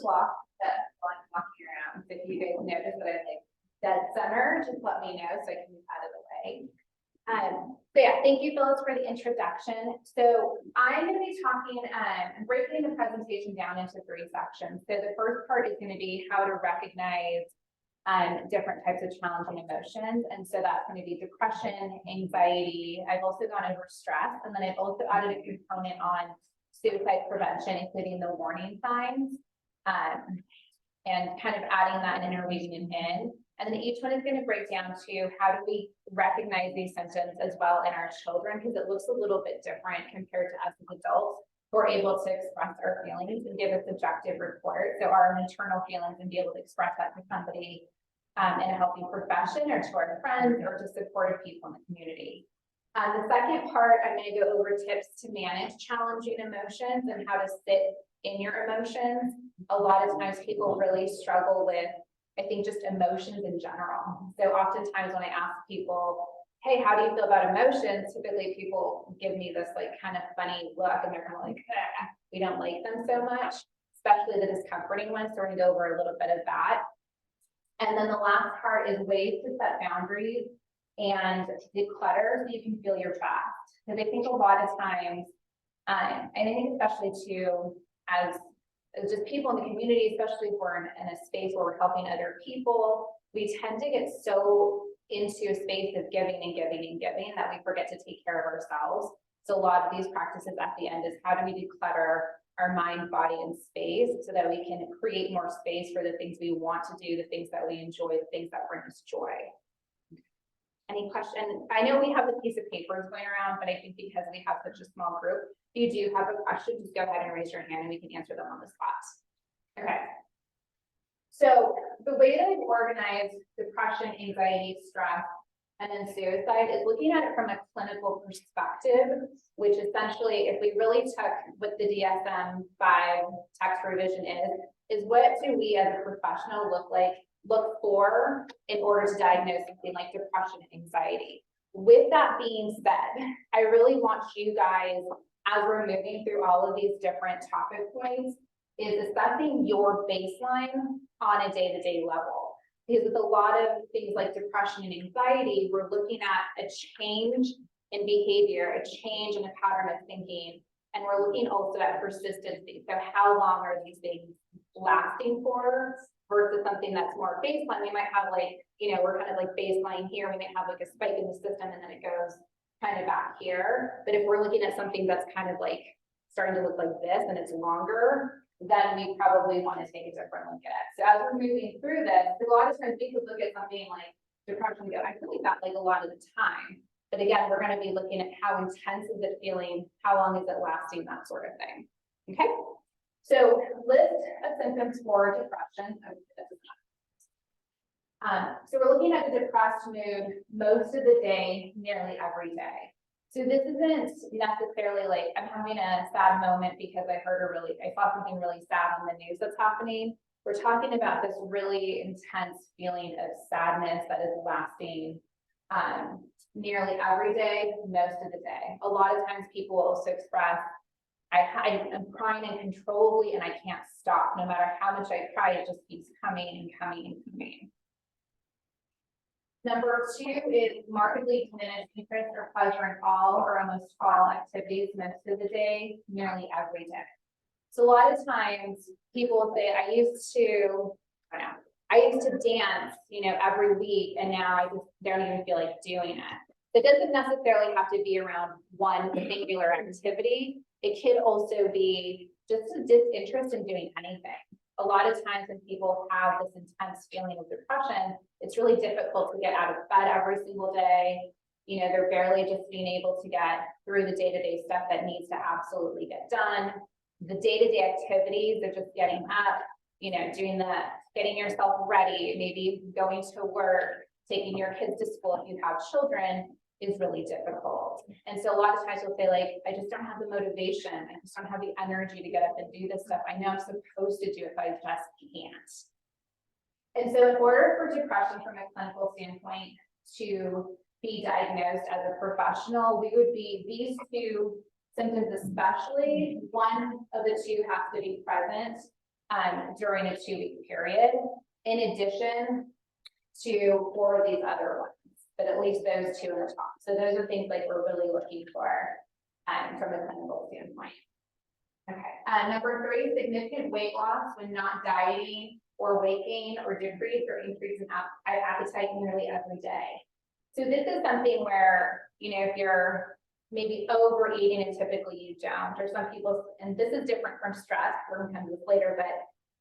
clock that while I'm walking around. So if you guys notice that I'm like dead center, just let me know so I can move out of the way. So yeah, thank you, Phyllis, for the introduction. So I'm going to be talking and breaking the presentation down into 3 sections. So the first part is going to be how to recognize different types of challenging emotions. And so that's going to be depression, anxiety. I've also gone over stress. And then I've also added a component on suicide prevention, including the warning signs, and kind of adding that and interweaving it in. And then each one is going to break down to how do we recognize these symptoms as well in our children, because it looks a little bit different compared to us as adults who are able to express our feelings and give a subjective report. So our internal feelings and be able to express that to somebody in a healthy profession or to our friends or to supportive people in the community. The second part, I'm going to go over tips to manage challenging emotions and how to sit in your emotions. A lot of times people really struggle with, I think, just emotions in general. So oftentimes when I ask people, hey, how do you feel about emotions? Typically people give me this like kind of funny look and they're kind of like, we don't like them so much, especially the discomforting ones. So we're gonna go over a little bit of that. And then the last part is ways to set boundaries and declutter so you can feel your trapped. Because I think a lot of times, and I think especially too, as just people in the community, especially if we're in a space where we're helping other people, we tend to get so into a space of giving and giving and giving that we forget to take care of ourselves. So a lot of these practices at the end is how do we declutter our mind, body, and space so that we can create more space for the things we want to do, the things that we enjoy, the things that bring us joy. Any questions? I know we have a piece of paper going around, but I think because we have such a small group, if you do have a question, just go ahead and raise your hand and we can answer them on the spot. Okay. So the way that I've organized depression, anxiety, stress, and then suicide is looking at it from a clinical perspective, which essentially, if we really took what the DSM-5 text revision is what do we as a professional look for in order to diagnose something like depression and anxiety. With that being said, I really want you guys, as we're moving through all of these different topic points, is assessing your baseline on a day-to-day level. Because with a lot of things like depression and anxiety, we're looking at a change in behavior, a change in a pattern of thinking, and we're looking also at persistency. So how long are these things lasting for versus something that's more baseline? We might have like, we're kind of like baseline here. We might have like a spike in the system and then it goes kind of back here. But if we're looking at something that's kind of like starting to look like this and it's longer, then we probably want to take a different look at it. So as we're moving through this, a lot of times we could look at something like depression and go, I feel like that like a lot of the time. But again, we're going to be looking at how intense is it feeling, how long is it lasting, that sort of thing. Okay. So list of symptoms for depression. So we're looking at a depressed mood most of the day, nearly every day. So this isn't necessarily like I'm having a sad moment because I saw something really sad on the news that's happening. We're talking about this really intense feeling of sadness that is lasting nearly every day, most of the day. A lot of times people will also express, I'm crying uncontrollably and I can't stop. No matter how much I cry, it just keeps coming and coming and coming. Number 2 is markedly diminished interest or pleasure in all or almost all activities most of the day, nearly every day. So a lot of times people will say, I used to dance, every week, and now I just don't even feel like doing it. It doesn't necessarily have to be around one singular activity. It could also be just a disinterest in doing anything. A lot of times when people have this intense feeling of depression, it's really difficult to get out of bed every single day. They're barely just being able to get through the day-to-day stuff that needs to absolutely get done. The day-to-day activities, they're just getting up, getting yourself ready, maybe going to work, taking your kids to school if you have children, is really difficult. And so a lot of times we'll say like, I just don't have the motivation. I just don't have the energy to get up and do this stuff. I know I'm supposed to do it, but I just can't. And so in order for depression from a clinical standpoint to be diagnosed as a professional, we would be these 2 symptoms, especially one of the 2 has to be present. during a 2-week period, in addition to 4 of these other ones, but at least those 2 in the top. So those are things like we're really looking for from a clinical standpoint. Okay. Number 3, significant weight loss when not dieting or weight gain or decrease or increase in appetite nearly every day. So this is something where, you know, if you're maybe overeating and typically you don't, or some people, and this is different from stress, we're going to come to this later, but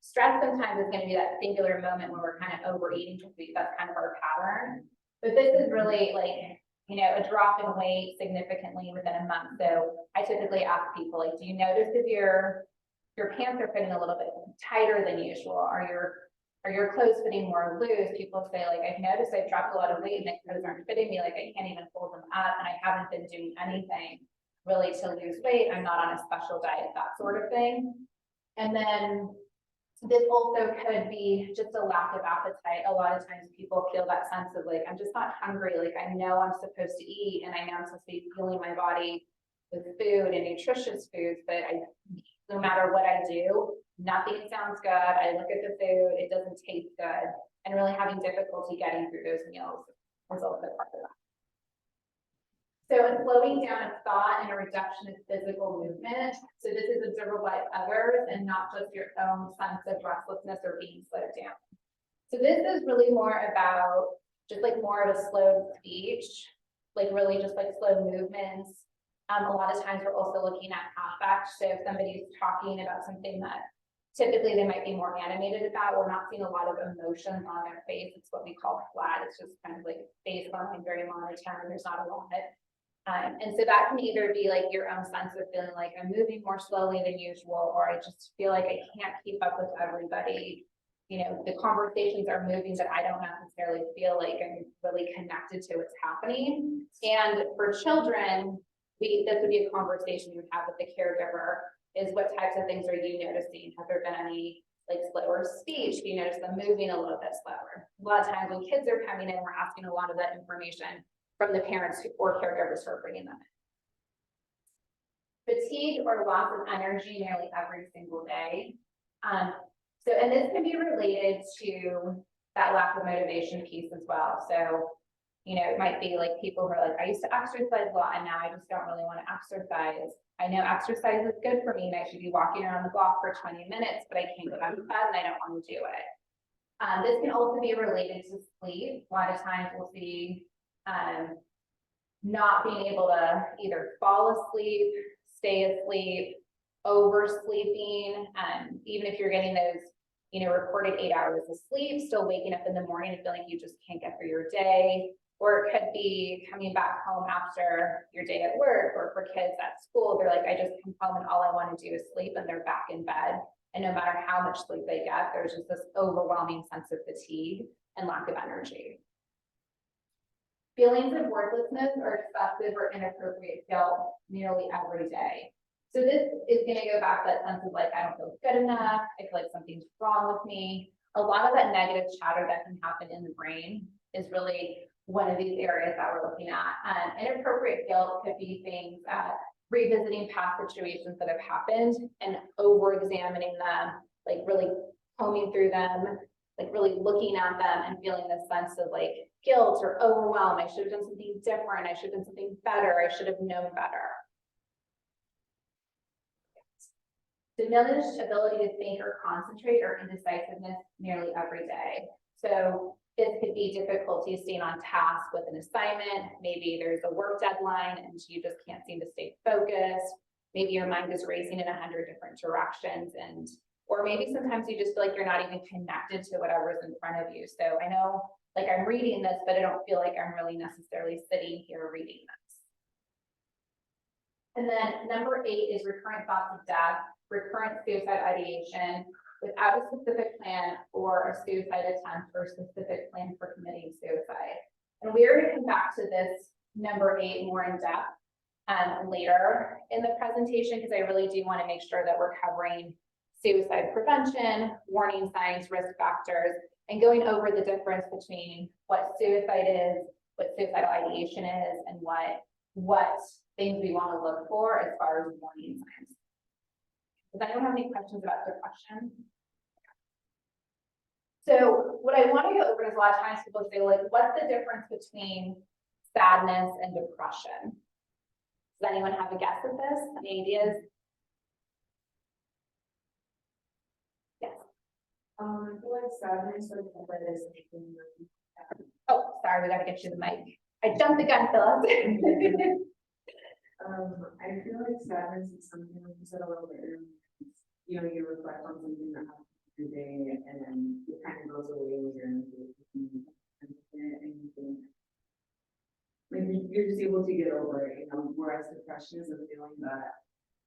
stress sometimes is going to be that singular moment when we're kind of overeating because that's kind of our pattern. But this is really like, you know, a drop in weight significantly within a month. So I typically ask people, like, do you notice if your pants are fitting a little bit tighter than usual? Are your clothes fitting more loose? People say, like, I've noticed I've dropped a lot of weight and my clothes aren't fitting me, like I can't even pull them up, and I haven't been doing anything really to lose weight. I'm not on a special diet, that sort of thing. And then this also could be just a lack of appetite. A lot of times people feel that sense of like, I'm just not hungry. Like I know I'm supposed to eat and I know I'm supposed to be fueling my body with food and nutritious foods, but no matter what I do, nothing sounds good. I look at the food, it doesn't taste good, and really having difficulty getting through those meals is also part of that. So a slowing down of thought and a reduction of physical movement. So this is observable by others and not just your own sense of restlessness or being slowed down. So this is really more about just like more of a slowed speech, like really just like slow movements. A lot of times we're also looking at affect. So if somebody's talking about something that typically they might be more animated about, we're not seeing a lot of emotions on their face. It's what we call flat. It's just kind of like baseline, very monotone. There's not a lot. And so that can either be like your own sense of feeling like I'm moving more slowly than usual, or I just feel like I can't keep up with everybody. You know, the conversations are moving, but I don't necessarily feel like I'm really connected to what's happening. And for children, this would be a conversation you would have with the caregiver, is what types of things are you noticing? Have there been any like slower speech? Do you notice them moving a little bit slower? A lot of times when kids are coming in, we're asking a lot of that information from the parents or caregivers who are bringing them in. Fatigue or loss of energy nearly every single day. And this can be related to that lack of motivation piece as well. So, you know, it might be like people who are like, I used to exercise a lot and now I just don't really want to exercise. I know exercise is good for me and I should be walking around the block for 20 minutes, but I can't get out of bed and I don't want to do it. This can also be related to sleep. A lot of times we'll see not being able to either fall asleep, stay asleep, oversleeping, even if you're getting those, you know, reported 8 hours of sleep, still waking up in the morning and feeling like you just can't get through your day. Or it could be coming back home after your day at work, or for kids at school, they're like, I just come home and all I want to do is sleep, and they're back in bed. And no matter how much sleep they get, there's just this overwhelming sense of fatigue and lack of energy. Feelings of worthlessness or excessive or inappropriate guilt nearly every day. So this is going to go back to that sense of like, I don't feel good enough. I feel like something's wrong with me. A lot of that negative chatter that can happen in the brain is really one of these areas that we're looking at. Inappropriate guilt could be things revisiting past situations that have happened and over-examining them, like really combing through them, like really looking at them and feeling this sense of like guilt or overwhelm. I should have done something different. I should have done something better. I should have known better. Diminished ability to think or concentrate or indecisiveness nearly every day. So this could be difficulty staying on task with an assignment. Maybe there's a work deadline and you just can't seem to stay focused. Maybe your mind is racing in 100 different directions, or maybe sometimes you just feel like you're not even connected to whatever's in front of you. So I know, like, I'm reading this, but I don't feel like I'm really necessarily sitting here reading this. And then number 8 is recurrent thoughts of death, recurrent suicide ideation without a specific plan or a suicide attempt or a specific plan for committing suicide. And we are going to come back to this number 8 more in depth later in the presentation, because I really do want to make sure that we're covering suicide prevention, warning signs, risk factors, and going over the difference between what suicide is, what suicidal ideation is, and what things we want to look for as far as warning signs. Does anyone have any questions about depression? So what I want to go over is a lot of times people say, like, what's the difference between sadness and depression? Does anyone have a guess at this? Any ideas? Yes. I feel like sadness or that is taking Oh, sorry, we gotta get you the mic. I jumped the gun, Phyllis. I feel like sadness is something like you said a little bit earlier. You know, you reflect on something that happened today and then it kind of goes away when you're in it and you think like you're just able to get over it, you know, whereas depression is a feeling that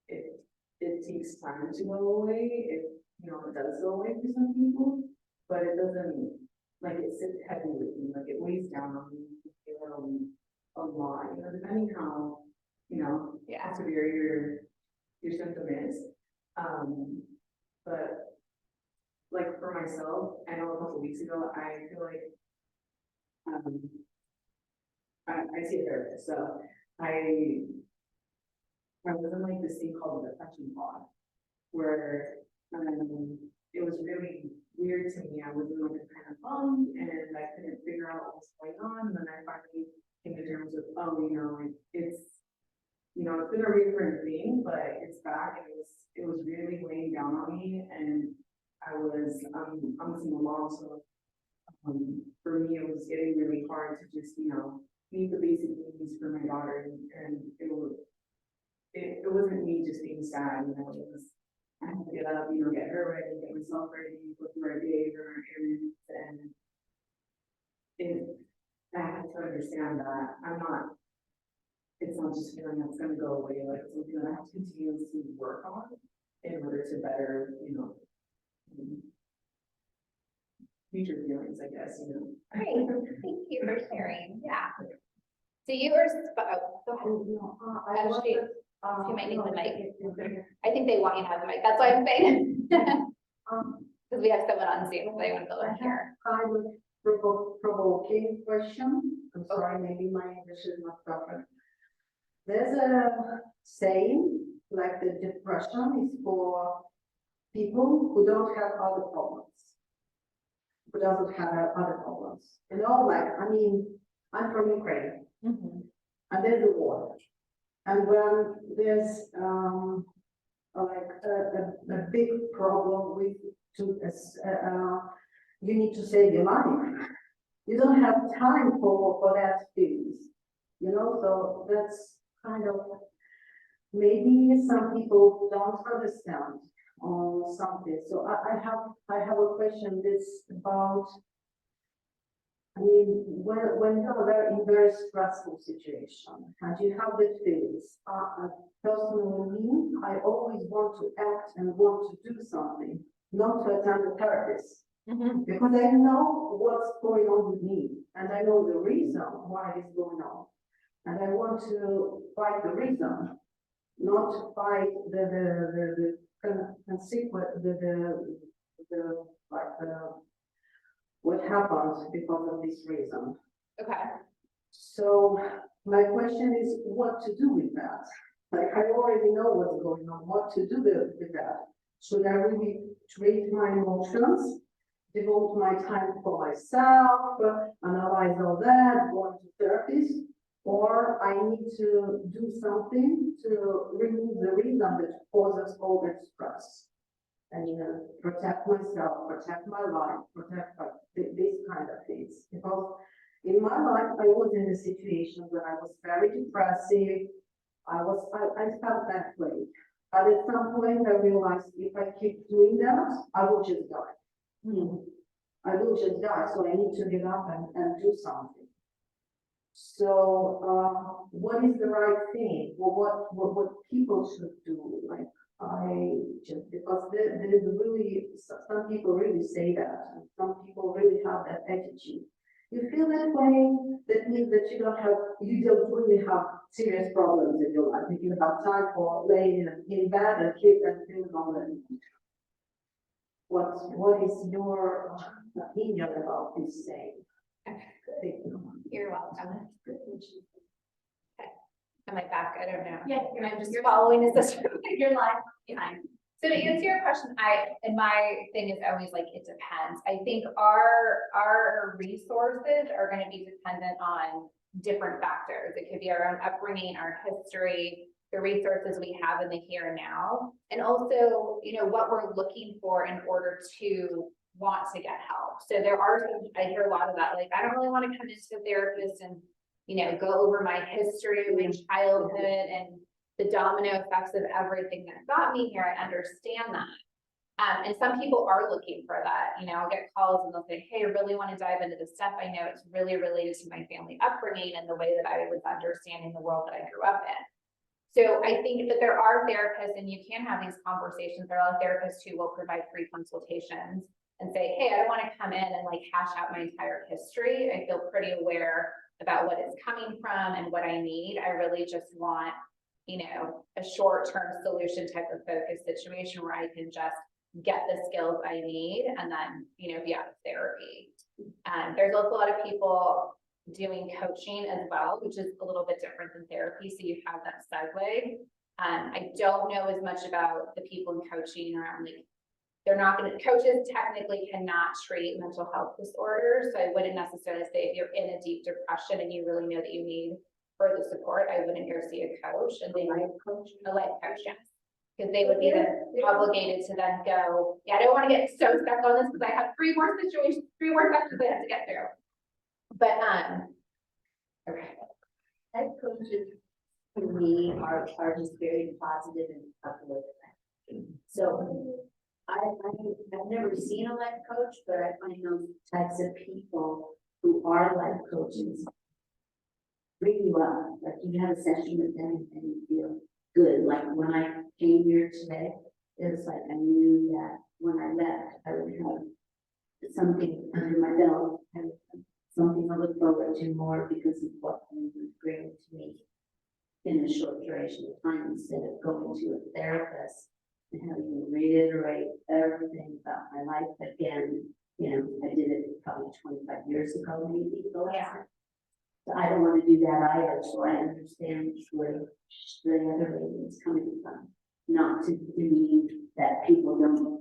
it takes time to go away. You know, it does go away for some people, but it doesn't, like, it sits heavy with you, like it weighs down on you, you feel it a lot, you know, depending how, you know, how severe your symptom is. But like for myself, I know a couple weeks ago, I feel like I see a therapist, so I was in like this thing called the depression pod, where it was really weird to me. I was in like a kind of bump and I couldn't figure out what was going on. And then I finally came to terms with, oh, you know, like it's been a recurrent thing, but it's back and it was really weighing down on me. And I'm a single mom, so for me it was getting really hard to just, you know, meet the basic needs for my daughter, and it wasn't me just being sad, you know, it was, I had to get up, you know, get her ready, get myself ready, go through our day, run our errands, and I had to understand that it's not just a feeling that's gonna go away, like it's something that I have to continuously work on in order to better, you know, future feelings, I guess, you know. Great, thank you for sharing, yeah. So you were, go ahead. Actually, you might need the mic. I think they want you to have the mic, that's why I'm saying. Because we have someone on Zoom, so they want to go in here. Kind of provoking question. I'm sorry, maybe my English is not perfect. There's a saying like the depression is for people who don't have other problems, who doesn't have other problems. You know, like, I mean, I'm from Ukraine, and there's a war. And when there's like a big problem with you need to save your life. You don't have time for that feelings, you know. So that's kind of, maybe some people don't understand on something. So I have a question. This about, I mean, when you're in very stressful situation and you have the feelings, personally me, I always want to act and want to do something, not to attend a therapist. Because I know what's going on with me and I know the reason why it's going on. And I want to fight the reason, not fight the consequence, what happens because of this reason. Okay. So my question is what to do with that? Like, I already know what's going on, what to do with that. Should I really treat my emotions, devote my time for myself, analyze all that, go to therapist, or I need to do something to remove the reason that causes all that stress, and protect myself, protect my life, protect these kind of things. Because in my life, I was in a situation where I was very depressive. I felt that way. But at some point, I realized if I keep doing that, I will just die. I will just die. So I need to get up and do something. So what is the right thing? Well, what people should do? Like, because there's really, some people really say that, and some people really have that attitude. You feel that way, that means that you don't really have serious problems in your life. If you have time for laying in bed and keep and feel normal. What is your opinion about this saying? You're welcome. Okay. Am I back? I don't know. Yeah, I'm just following. Is this your life behind. So to answer your question, and my thing is always like, it depends. I think our resources are gonna be dependent on different factors. It could be our own upbringing, our history, the resources we have in the here and now, and also, what we're looking for in order to want to get help. So there are some, I hear a lot of that, like, I don't really want to come into a therapist and, go over my history, my childhood, and the domino effects of everything that got me here. I understand that. And some people are looking for that, I'll get calls and they'll say, hey, I really want to dive into this stuff. I know it's really related to my family upbringing and the way that I was understanding the world that I grew up in. So I think that there are therapists, and you can have these conversations. There are therapists who will provide free consultations and say, hey, I don't want to come in and like hash out my entire history. I feel pretty aware about what it's coming from and what I need. I really just want, a short-term solution type of focus situation where I can just get the skills I need and then, be out of therapy. There's also a lot of people doing coaching as well, which is a little bit different than therapy. So you have that segue. I don't know as much about the people in coaching around, like, coaches technically cannot treat mental health disorders. So I wouldn't necessarily say if you're in a deep depression and you really know that you need further support, I wouldn't go see a coach. And they might coach, a life coach, yes. Because they would be then obligated to then go, yeah, I don't want to get so stuck on this because I have 3 more situations, 3 more sections I have to get through. But, okay. Life coaches for me are just very positive and uplifting. So I've never seen a life coach, but I find those types of people who are life coaches bring you up. Like you have a session with them and you feel good. Like when I came here today, it was like I knew that when I left, I would have something under my belt and something to look forward to more because of what you would bring to me in a short duration of time instead of going to a therapist and having to reiterate everything about my life again. I did it probably 25 years ago, maybe the last time. So I don't want to do that either. So I understand where the other lady is coming from. Not to believe that people don't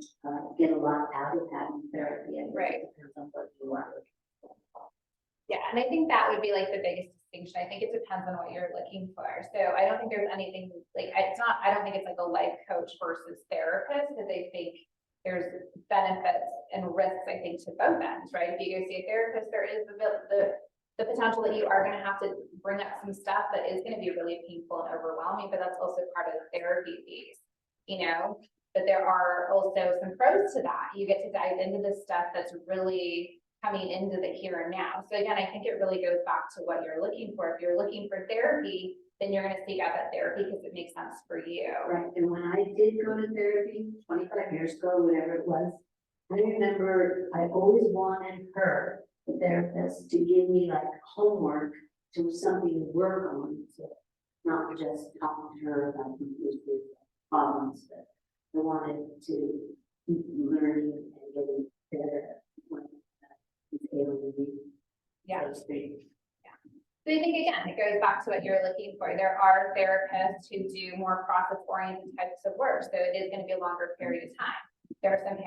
get a lot out of having therapy. And right. It depends on what you are looking for. Yeah, and I think that would be like the biggest distinction. I think it depends on what you're looking for. So I don't think there's anything like I don't think it's like a life coach versus therapist, because I think there's benefits and risks, I think, to both ends, right? If you go see a therapist, there is the potential that you are going to have to bring up some stuff that is going to be really painful and overwhelming, but that's also part of the therapy piece, but there are also some pros to that. You get to dive into the stuff that's really coming into the here and now. So again, I think it really goes back to what you're looking for. If you're looking for therapy, then you're going to seek out that therapy because it makes sense for you. Right. And when I did go to therapy 25 years ago, whatever it was, I remember I always wanted her, the therapist, to give me like homework to something to work on, so not just talking to her about the problems, but I wanted to keep learning and getting better when it's able to be. Yeah. So to speak. So I think, again, it goes back to what you're looking for. There are therapists who do more process-oriented types of work, so it is going to be a longer period of time. There are some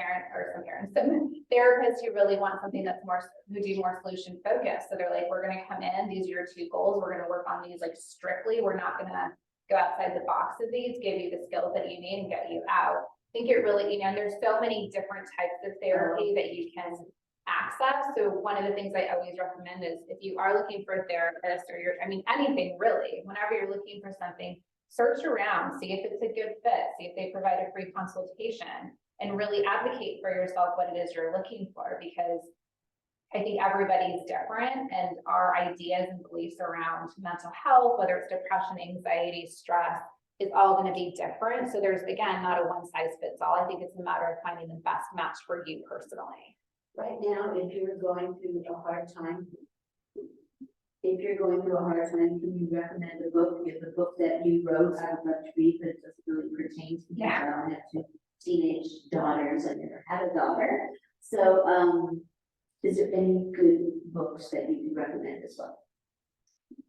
therapists who really want something that's who do more solution focused. So they're like, we're going to come in, these are your 2 goals. We're going to work on these like strictly. We're not going to go outside the box of these, give you the skills that you need and get you out. I think it really, and there's so many different types of therapy that you can access. So one of the things I always recommend is if you are looking for a therapist or anything really, whenever you're looking for something, search around, see if it's a good fit, see if they provide a free consultation, and really advocate for yourself what it is you're looking for, because I think everybody's different and our ideas and beliefs around mental health, whether it's depression, anxiety, stress, is all going to be different. So there's, again, not a one size fits all. I think it's a matter of finding the best match for you personally. Right now, if you're going through a hard time, can you recommend a book? If the book that you wrote, I would love to read, but it doesn't really pertain to me. Yeah. I don't have 2 teenage daughters. I never had a daughter. So, is there any good books that you can recommend as well?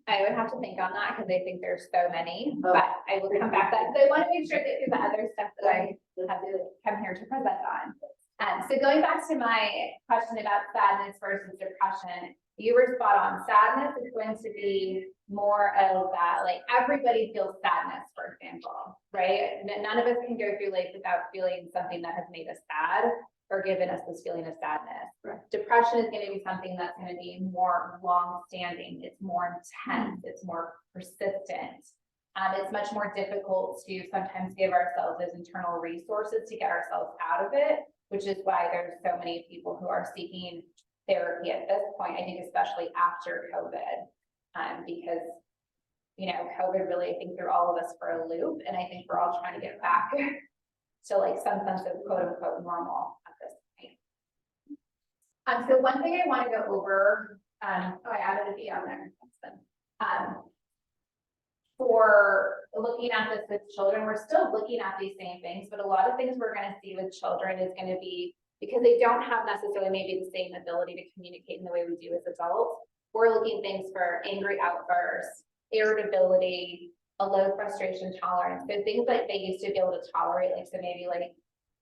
I would have to think on that because I think there's so many, but I will come back to that. So I want to make sure that through the other stuff that I have to come here to present on. So going back to my question about sadness versus depression, you were spot on. Sadness is going to be more of that, like everybody feels sadness, for example, right? None of us can go through life without feeling something that has made us sad or given us this feeling of sadness. Right. Depression is going to be something that's going to be more long-standing. It's more intense. It's more persistent. It's much more difficult to sometimes give ourselves those internal resources to get ourselves out of it, which is why there's so many people who are seeking therapy at this point, I think, especially after COVID, because, you know, COVID really, I think, threw all of us for a loop, and I think we're all trying to get back to like some sense of quote unquote normal at this point. So one thing I want to go over, oh, I added a B on there. For looking at this with children, we're still looking at these same things, but a lot of things we're going to see with children is going to be because they don't have necessarily maybe the same ability to communicate in the way we do as adults. We're looking things for angry outbursts, irritability, a low frustration tolerance. So things like they used to be able to tolerate, like, so maybe like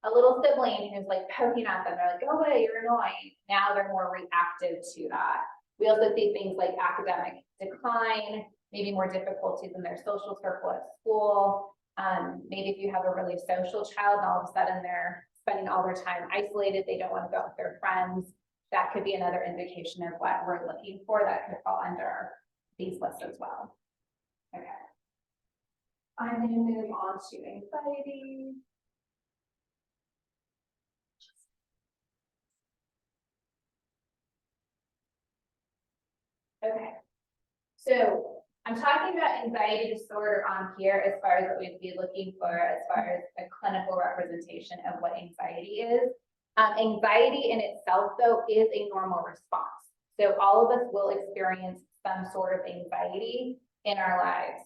a little sibling who's like poking at them, they're like, go away, you're annoying. Now they're more reactive to that. We also see things like academic decline, maybe more difficulties in their social circle at school. Maybe if you have a really social child and all of a sudden they're spending all their time isolated, they don't want to go out with their friends. That could be another indication of what we're looking for that could fall under these lists as well. Okay. I'm going to move on to anxiety. Okay. So I'm talking about anxiety disorder on here as far as what we'd be looking for as far as a clinical representation of what anxiety is. Anxiety in itself, though, is a normal response. So all of us will experience some sort of anxiety in our lives.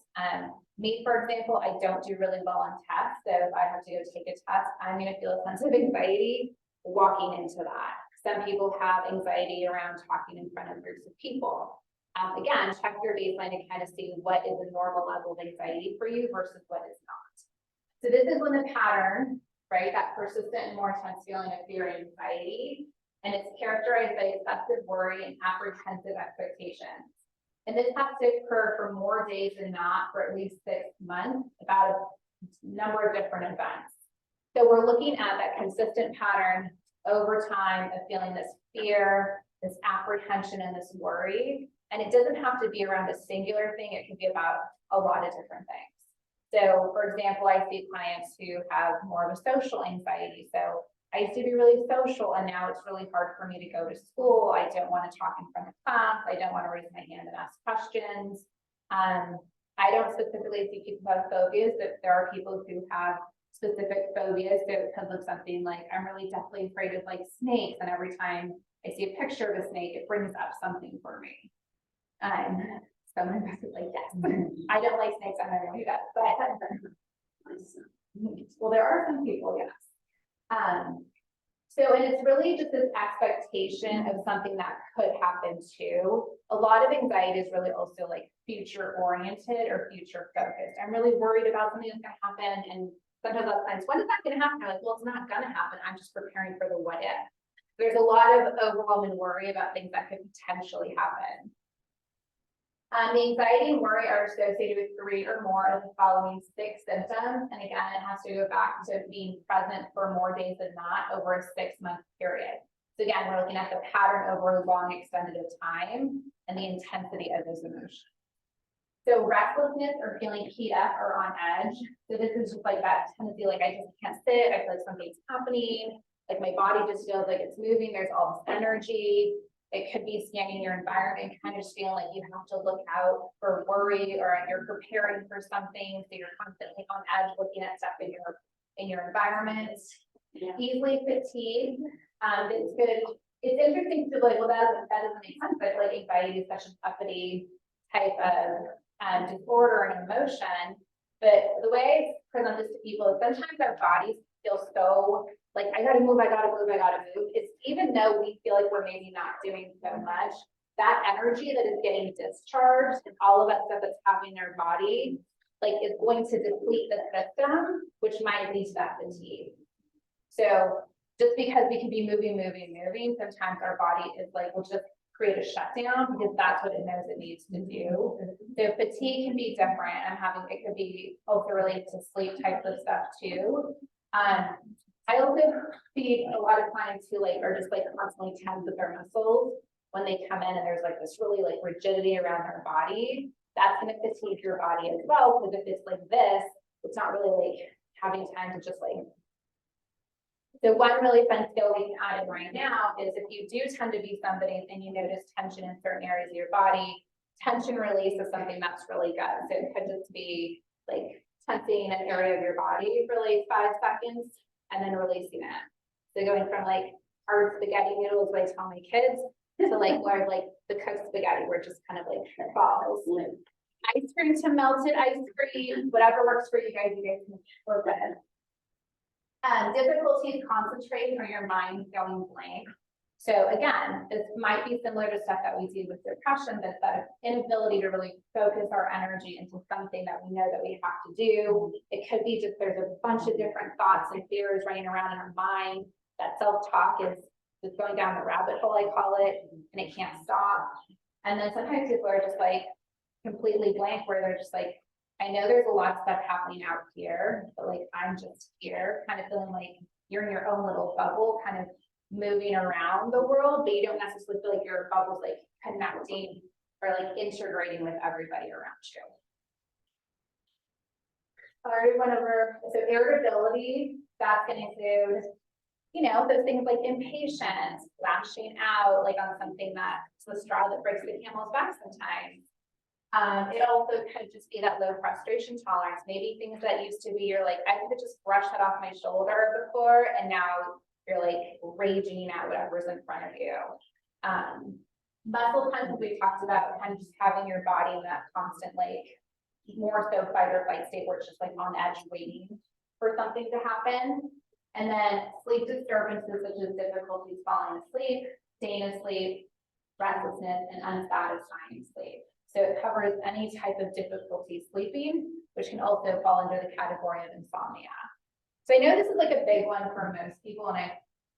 Me, for example, I don't do really well on tests. So if I have to go take a test, I'm going to feel a sense of anxiety walking into that. Some people have anxiety around talking in front of groups of people. Again, check your baseline to kind of see what is a normal level of anxiety for you versus what is not. So this is when the pattern, right, that persistent and more intense feeling of fear and anxiety, and it's characterized by excessive worry and apprehensive expectations. And this has to occur for more days than not for at least 6 months, about a number of different events. So we're looking at that consistent pattern over time of feeling this fear, this apprehension, and this worry. And it doesn't have to be around a singular thing. It can be about a lot of different things. So for example, I see clients who have more of a social anxiety. So I used to be really social and now it's really hard for me to go to school. I don't want to talk in front of class. I don't want to raise my hand and ask questions. I don't specifically see people who have phobias, but there are people who have specific phobias. So it could look something like, I'm really definitely afraid of like snakes. And every time I see a picture of a snake, it brings up something for me. So my best is like, yes, I don't like snakes, I'm not gonna do that, but well, there are some people, yes. So, and it's really just this expectation of something that could happen too. A lot of anxiety is really also like future oriented or future focused. I'm really worried about something that's gonna happen, and sometimes I'll find, when is that gonna happen? I'm like, well, it's not gonna happen, I'm just preparing for the what if. There's a lot of overwhelm and worry about things that could potentially happen. The anxiety and worry are associated with 3 or more of the following 6 symptoms. And again, it has to go back to being present for more days than not over a 6-month period. So again, we're looking at the pattern over a long extended of time and the intensity of those emotions. So restlessness or feeling keyed up or on edge. So this is just like that tendency, like I just can't sit, I feel like something's happening, like my body just feels like it's moving, there's all this energy. It could be scanning your environment, kind of just feeling like you have to look out for worry or you're preparing for something. So you're constantly on edge looking at stuff in your environment. Yeah. Easily fatigued. It's good. It's interesting to like, well, that doesn't make sense, but like anxiety is such an uppity type of disorder and emotion. But the way I present this to people is sometimes our bodies feel so like, I gotta move, I gotta move, I gotta move. It's even though we feel like we're maybe not doing so much, that energy that is getting discharged and all of that stuff that's happening in their body, like is going to deplete the system, which might lead to that fatigue. So just because we can be moving, sometimes our body is like, we'll just create a shutdown because that's what it knows it needs to do. So fatigue can be different. It could be also related to sleep types of stuff too. I also see a lot of clients who like are just like constantly tense with their muscles when they come in and there's like this really like rigidity around their body. That's going to fatigue your body as well, because if it's like this, it's not really like having time to just like. So one really fun skill we can add in right now is if you do tend to be somebody and you notice tension in certain areas of your body, tension release is something that's really good. So it could just be like tensing an area of your body for like 5 seconds and then releasing it. So going from like hard spaghetti noodles, like I tell my kids, to like more like the Coke spaghetti, where it just kind of like falls. Ice cream to melted ice cream, whatever works for you guys can work with. Difficulties concentrating or your mind going blank. So again, this might be similar to stuff that we see with depression, that's that inability to really focus our energy into something that we know that we have to do. It could be just there's a bunch of different thoughts and fears running around in our mind. That self-talk is just going down the rabbit hole, I call it, and it can't stop. And then sometimes people are just like completely blank, where they're just like, I know there's a lot of stuff happening out here, but like I'm just here, kind of feeling like you're in your own little bubble, kind of moving around the world, but you don't necessarily feel like your bubble's like connecting or like integrating with everybody around you. I already went over, so irritability, that's going to include, you know, those things like impatience, lashing out, like on something that's the straw that breaks the camel's back sometimes. It also could just be that low frustration tolerance. Maybe things that used to be, you're like, I could just brush that off my shoulder before, and now you're like raging at whatever's in front of you. Muscle tension, we talked about, kind of just having your body in that constant, like more so fight or flight state, where it's just like on edge waiting for something to happen. And then sleep disturbances, such as difficulties falling asleep, staying asleep, restlessness, and unsatisfying sleep. So it covers any type of difficulty sleeping, which can also fall under the category of insomnia. So I know this is like a big one for most people,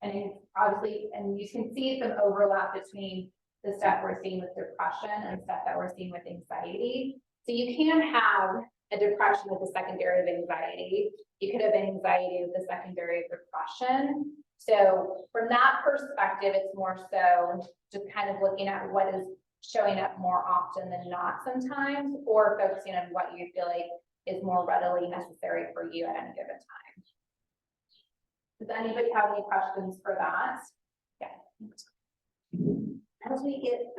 and obviously, and you can see some overlap between the stuff we're seeing with depression and stuff that we're seeing with anxiety. So you can have a depression with a secondary of anxiety. You could have anxiety with a secondary of depression. So from that perspective, it's more so just kind of looking at what is showing up more often than not sometimes, or focusing on what you feel like is more readily necessary for you at any given time. Does anybody have any questions for that? Yeah. As we get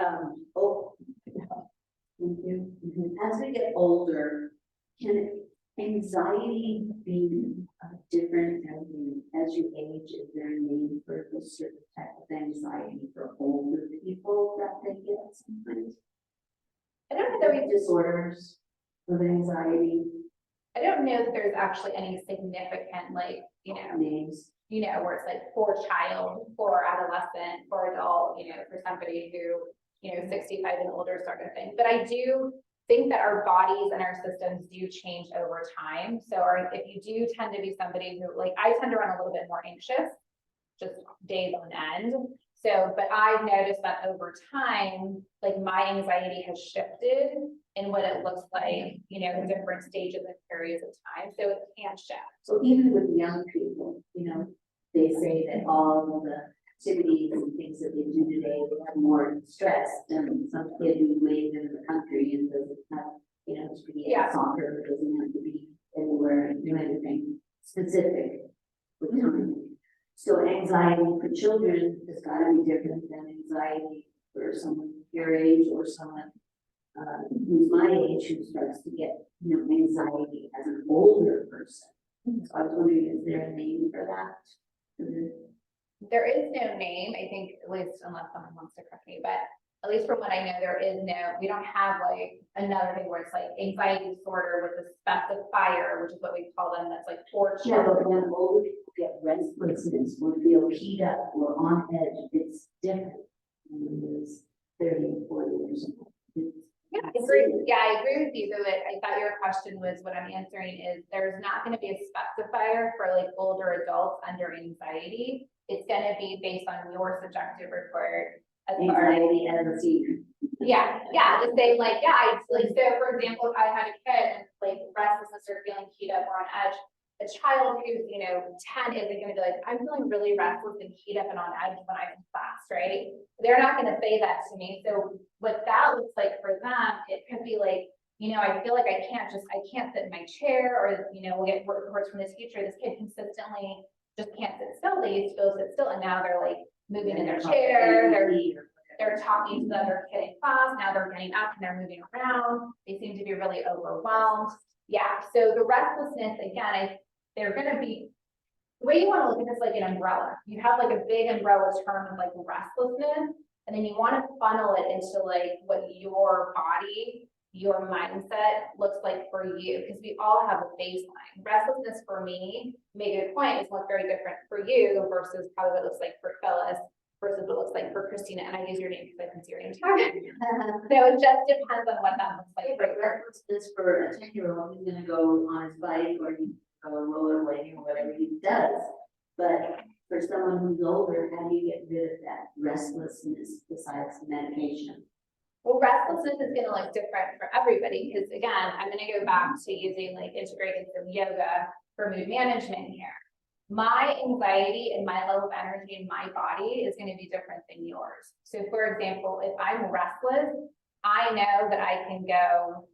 as we get older, can anxiety be different as you age? Is there a need for a certain type of anxiety for older people that they get sometimes? I don't know that we disorders of anxiety. I don't know that there's actually any significant, like, you know, names, you know, where it's like for child, for adolescent, for adult, you know, for somebody who, you know, 65 and older sort of thing. But I do think that our bodies and our systems do change over time. So if you do tend to be somebody who, like, I tend to run a little bit more anxious, just days on end. So, but I've noticed that over time, like my anxiety has shifted in what it looks like, you know, in different stages and periods of time. So it can shift. so even with young people, you know, they say that all of the activities and things that they do today, they have more stress than some kid who lives in the country and doesn't have, you know, to be at soccer, doesn't have to be anywhere and do anything specific with time. So anxiety for children has got to be different than anxiety for someone your age or someone who's my age who starts to get, you know, anxiety as an older person. So I was wondering, is there a name for that? There is no name, I think, at least unless someone wants to correct me, but at least from what I know, there is no, we don't have like another thing where it's like anxiety disorder with a specifier, which is what we call them, that's like for Yeah, children. but when older people get restlessness or feel keyed up or on edge, it's different than it is 30 or agree, yeah, I agree with you, though, that I thought your question was, what I'm answering is, there's not gonna be a specifier for like older adults under anxiety. It's gonna be based on your subjective report. As far as, Anxiety as a fear. yeah, the same, like, yeah, I, like, so for example, if I had a kid and like restlessness or feeling keyed up or on edge, a child who's, 10 isn't gonna be like, I'm feeling really restless and keyed up and on edge when I'm in class, right? They're not gonna say that to me. So what that looks like for them, it could be like, I feel like I can't sit in my chair, or, we'll get reports from this teacher, this kid consistently just can't sit still. They used to go sit still, and now they're like moving in their chair, they're talking to the other kid in class, now they're getting up and they're moving around, they seem to be really overwhelmed. Yeah, so the restlessness, again, they're gonna be, the way you wanna look at this like an umbrella. You have like a big umbrella term of like restlessness, and then you wanna funnel it into like what your body, your mindset looks like for you, because we all have a baseline. Restlessness for me, make a good point, is look very different for you versus how it looks like for Phyllis, versus what it looks like for Christina, and I use your name because I can see your name tag. So it just depends on what that looks like for you. This for a 10-year-old, he's gonna go on his bike or he go rollerblading or whatever he does. But for someone who's older, how do you get rid of that restlessness besides medication? Well, restlessness is gonna look different for everybody, because again, I'm gonna go back to using like integrating some yoga for mood management here. My anxiety and my level of energy in my body is gonna be different than yours. So for example, if I'm restless, I know that I can go,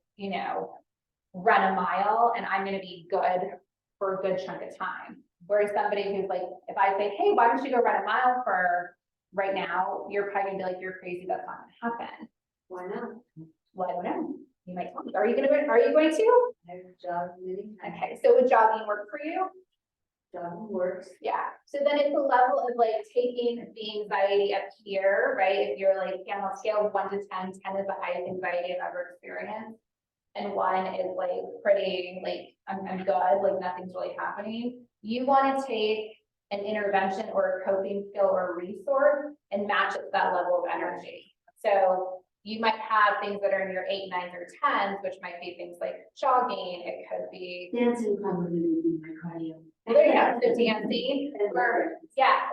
run a mile and I'm gonna be good for a good chunk of time. Whereas somebody who's like, if I say, hey, why don't you go run a mile for right now, you're probably gonna be like, you're crazy, that's not gonna happen. Why not? Well, I don't know. You might tell me. Are you going to? I've jogged many times. Okay, so would jogging work for you? Jogging works. Yeah. So then it's a level of like taking the anxiety up here, right? If you're like, on a scale of 1 to 10, 10 is the highest anxiety I've ever experienced, and 1 is like pretty, like I'm good, like nothing's really happening. You want to take an intervention or a coping skill or a resource and match it to that level of energy. So you might have things that are in your 8, 9s, or 10s, which might be things like jogging. It could be Dancing probably would be my cardio. well, there you go, so dancing,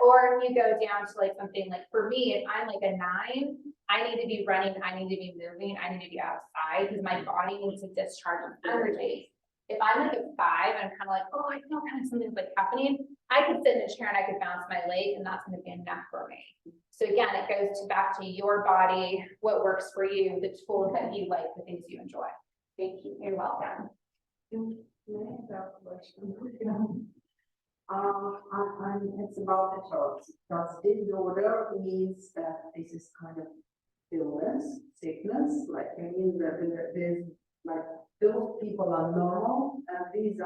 or you go down to like something like, for me, if I'm like a 9, I need to be running, I need to be moving, I need to be outside, because my body needs to discharge energy. If I'm like a 5, and I'm kind of like, oh, I feel kind of something's like happening, I could sit in a chair and I could bounce my leg, and that's going to be enough for me. So again, it goes back to your body, what works for you, the tools that you like, the things you enjoy. Thank you. You're welcome. It's about the thoughts. Because disorder means that this is kind of illness, sickness, like I mean that there's like those people are normal, and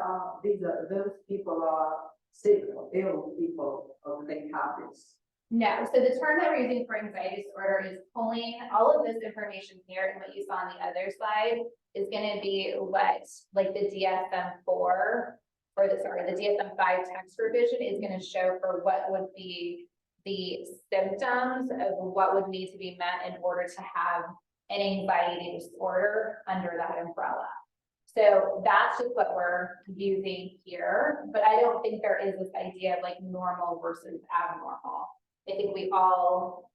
those people are sick or ill people, or they have this. No, so the term that we're using for anxiety disorder is pulling all of this information here, and what you saw on the other slide is going to be what, like the DSM-4, or the DSM-5 text revision is going to show for what would be the symptoms of what would need to be met in order to have an anxiety disorder under that umbrella. So that's just what we're using here, but I don't think there is this idea of like normal versus abnormal. I think we all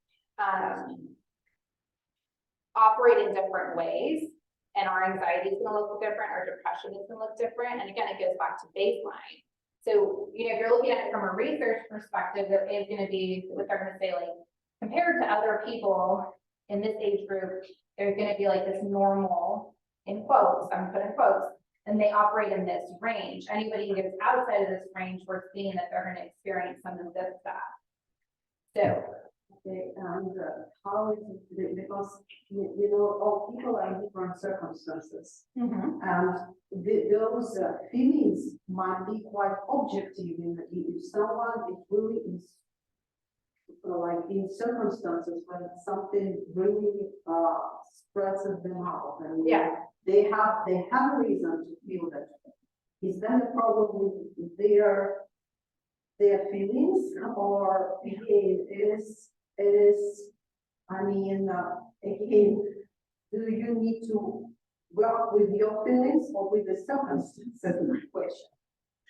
operate in different ways, and our anxiety is going to look different, our depression is going to look different, and again, it goes back to baseline. So, if you're looking at it from a research perspective, there is going to be what they're going to say, like, compared to other people in this age group, there's going to be like this normal, in quotes, I'm putting quotes, and they operate in this range. Anybody who gets outside of this range, we're seeing that they're going to experience some of this stuff. So, how is it, because all people are in different circumstances, and those feelings might be quite objective. If someone is really like in circumstances when something really stresses them out, and they have a reason to feel that. Is that a problem with their feelings, or again, it is, I mean, again, do you need to well, with your feelings or with the circumstances, is my question.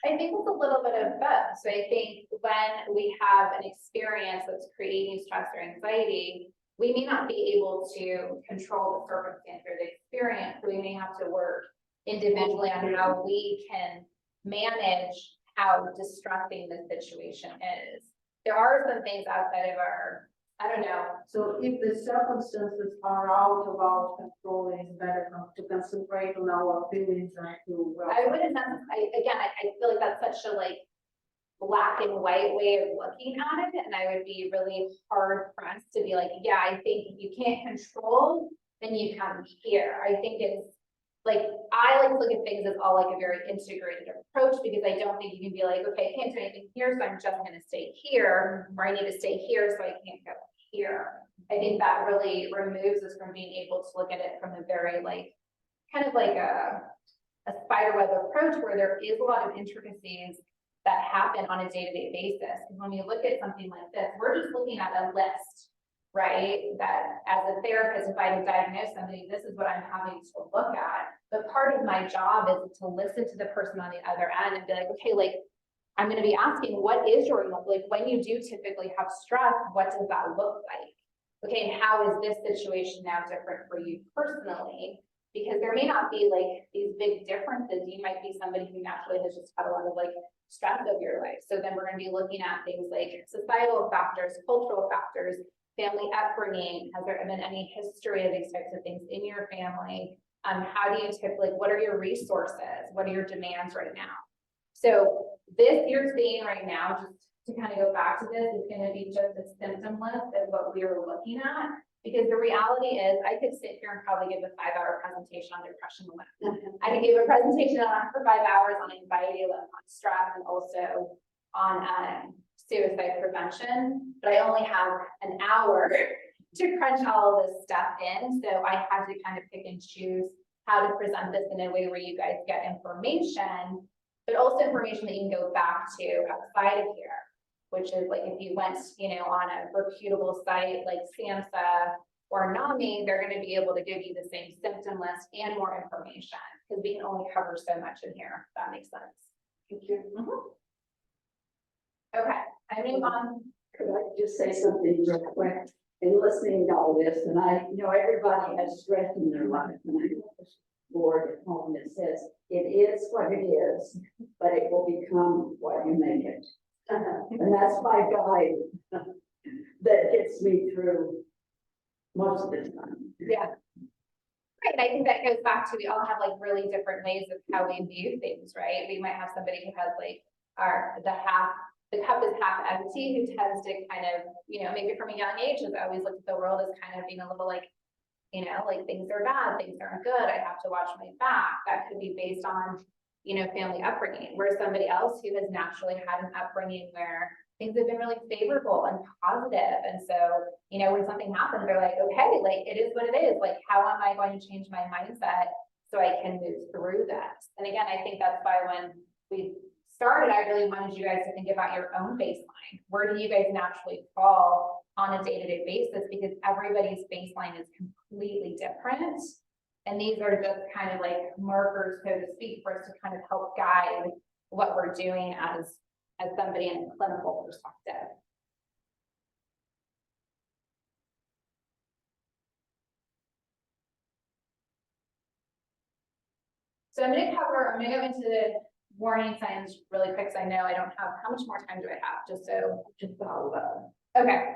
I think it's a little bit of both. So I think when we have an experience that's creating stress or anxiety, we may not be able to control the circumstance or the experience. We may have to work individually on how we can manage how distracting the situation is. There are some things outside of our, I don't know. So if the circumstances are out of our control, it's better to concentrate on our feelings and to. I wouldn't necessarily, again, I feel like that's such a like black and white way of looking at it. And I would be really hard pressed to be like, yeah, I think if you can't control, then you come here. I think it's like, I like to look at things as all like a very integrated approach, because I don't think you can be like, okay, I can't do anything here, so I'm just gonna stay here, or I need to stay here, so I can't go here. I think that really removes us from being able to look at it from a very like, kind of like a spiderweb approach where there is a lot of intricacies that happen on a day-to-day basis. And when we look at something like this, we're just looking at a list, right? That as a therapist, if I diagnose somebody, this is what I'm having to look at. But part of my job is to listen to the person on the other end and be like, okay, like, I'm going to be asking, what is your, like, when you do typically have stress, what does that look like? Okay, and how is this situation now different for you personally? Because there may not be like these big differences. You might be somebody who naturally has just had a lot of like stress of your life. So then we're going to be looking at things like societal factors, cultural factors, family upbringing. Has there been any history of these types of things in your family? How do you typically, what are your resources? What are your demands right now? So this you're seeing right now, just to kind of go back to this, is going to be just a symptom list of what we were looking at. Because the reality is I could sit here and probably give a 5-hour presentation on depression alone. I could give a presentation for 5 hours on anxiety alone, on stress, and also on suicide prevention, but I only have an hour to crunch all of this stuff in. So I had to kind of pick and choose how to present this in a way where you guys get information, but also information that you can go back to outside of here, which is like if you went, you know, on a reputable site like SAMHSA or NAMI, they're going to be able to give you the same symptom list and more information, because we can only cover so much in here. If that makes sense. Thank you. Okay, I move on. Could I just say something real quick? In listening to all this, and I know everybody has stress in their life, and I know this board at home that says it is what it is, but it will become what you make it. And that's my guide that gets me through most of the time. Yeah. Right, and I think that goes back to, we all have like really different ways of how we view things, right? We might have somebody who has like the cup is half empty, who tends to kind of, you know, maybe from a young age has always looked at the world as kind of being a little like, you know, like things are bad, things aren't good, I have to watch my back. That could be based on, you know, family upbringing, whereas somebody else who has naturally had an upbringing where things have been really favorable and positive. And so, you know, when something happens, they're like, okay, like it is what it is. Like, how am I going to change my mindset so I can move through this? And again, I think that's why when we started, I really wanted you guys to think about your own baseline. Where do you guys naturally fall on a day-to-day basis? Because everybody's baseline is completely different. And these are just kind of like markers, so to speak, for us to kind of help guide what we're doing as somebody in a clinical perspective. So I'm going to go into the warning signs really quick, because I know I don't have, how much more time do I have? Just follow up. Okay,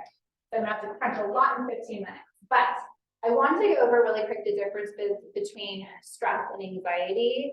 so I'm gonna have to crunch a lot in 15 minutes, but I want to go over really quick the difference between stress and anxiety.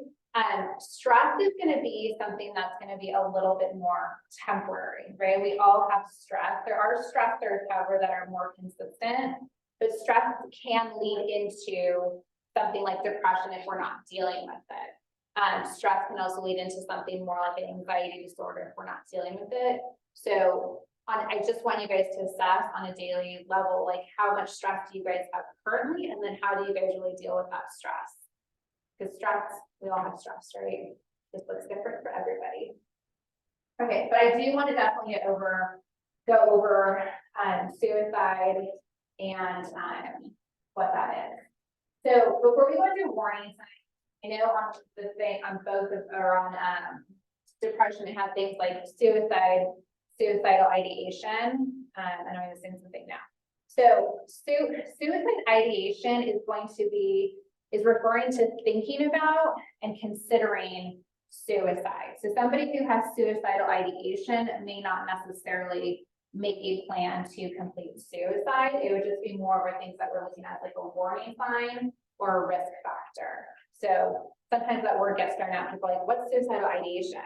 Stress is going to be something that's going to be a little bit more temporary, right? We all have stress. There are stressors, however, that are more consistent, but stress can lead into something like depression if we're not dealing with it. Stress can also lead into something more like an anxiety disorder if we're not dealing with it. So I just want you guys to assess on a daily level, like how much stress do you guys have currently, and then how do you guys really deal with that stress? Because stress, we all have stress, right? This looks different for everybody. Okay, but I do want to definitely go over suicide and what that is. So before we go into warning signs, I know on the thing, on both of, or on, depression, it has things like suicide, suicidal ideation. I know I'm missing something now. So suicide ideation is going to be, is referring to thinking about and considering suicide. So somebody who has suicidal ideation may not necessarily make a plan to complete suicide. It would just be more of things that we're looking at, like a warning sign or a risk factor. So sometimes that word gets thrown out, people are like, what's suicidal ideation?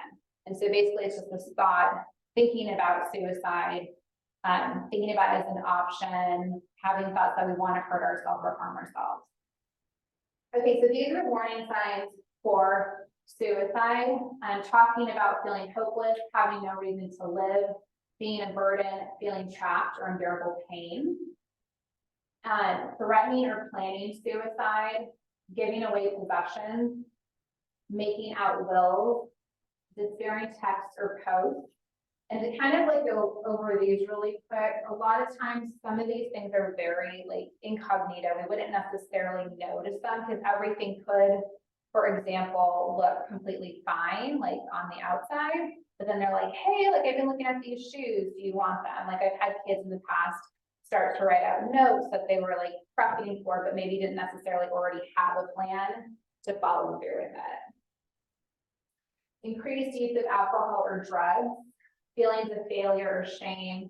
And so basically it's just this thought, thinking about suicide, thinking about it as an option, having thoughts that we want to hurt ourselves or harm ourselves. Okay, so these are warning signs for suicide. Talking about feeling hopeless, having no reason to live, being a burden, feeling trapped or unbearable pain. Threatening or planning suicide, giving away possessions, making out wills, despairing texts or posts. And to kind of like go over these really quick, a lot of times some of these things are very like incognito. We wouldn't necessarily notice them because everything could, for example, look completely fine, like on the outside, but then they're like, hey, like I've been looking at these shoes, do you want them? Like I've had kids in the past start to write out notes that they were like prepping for, but maybe didn't necessarily already have a plan to follow through with it. Increased use of alcohol or drugs, feelings of failure or shame,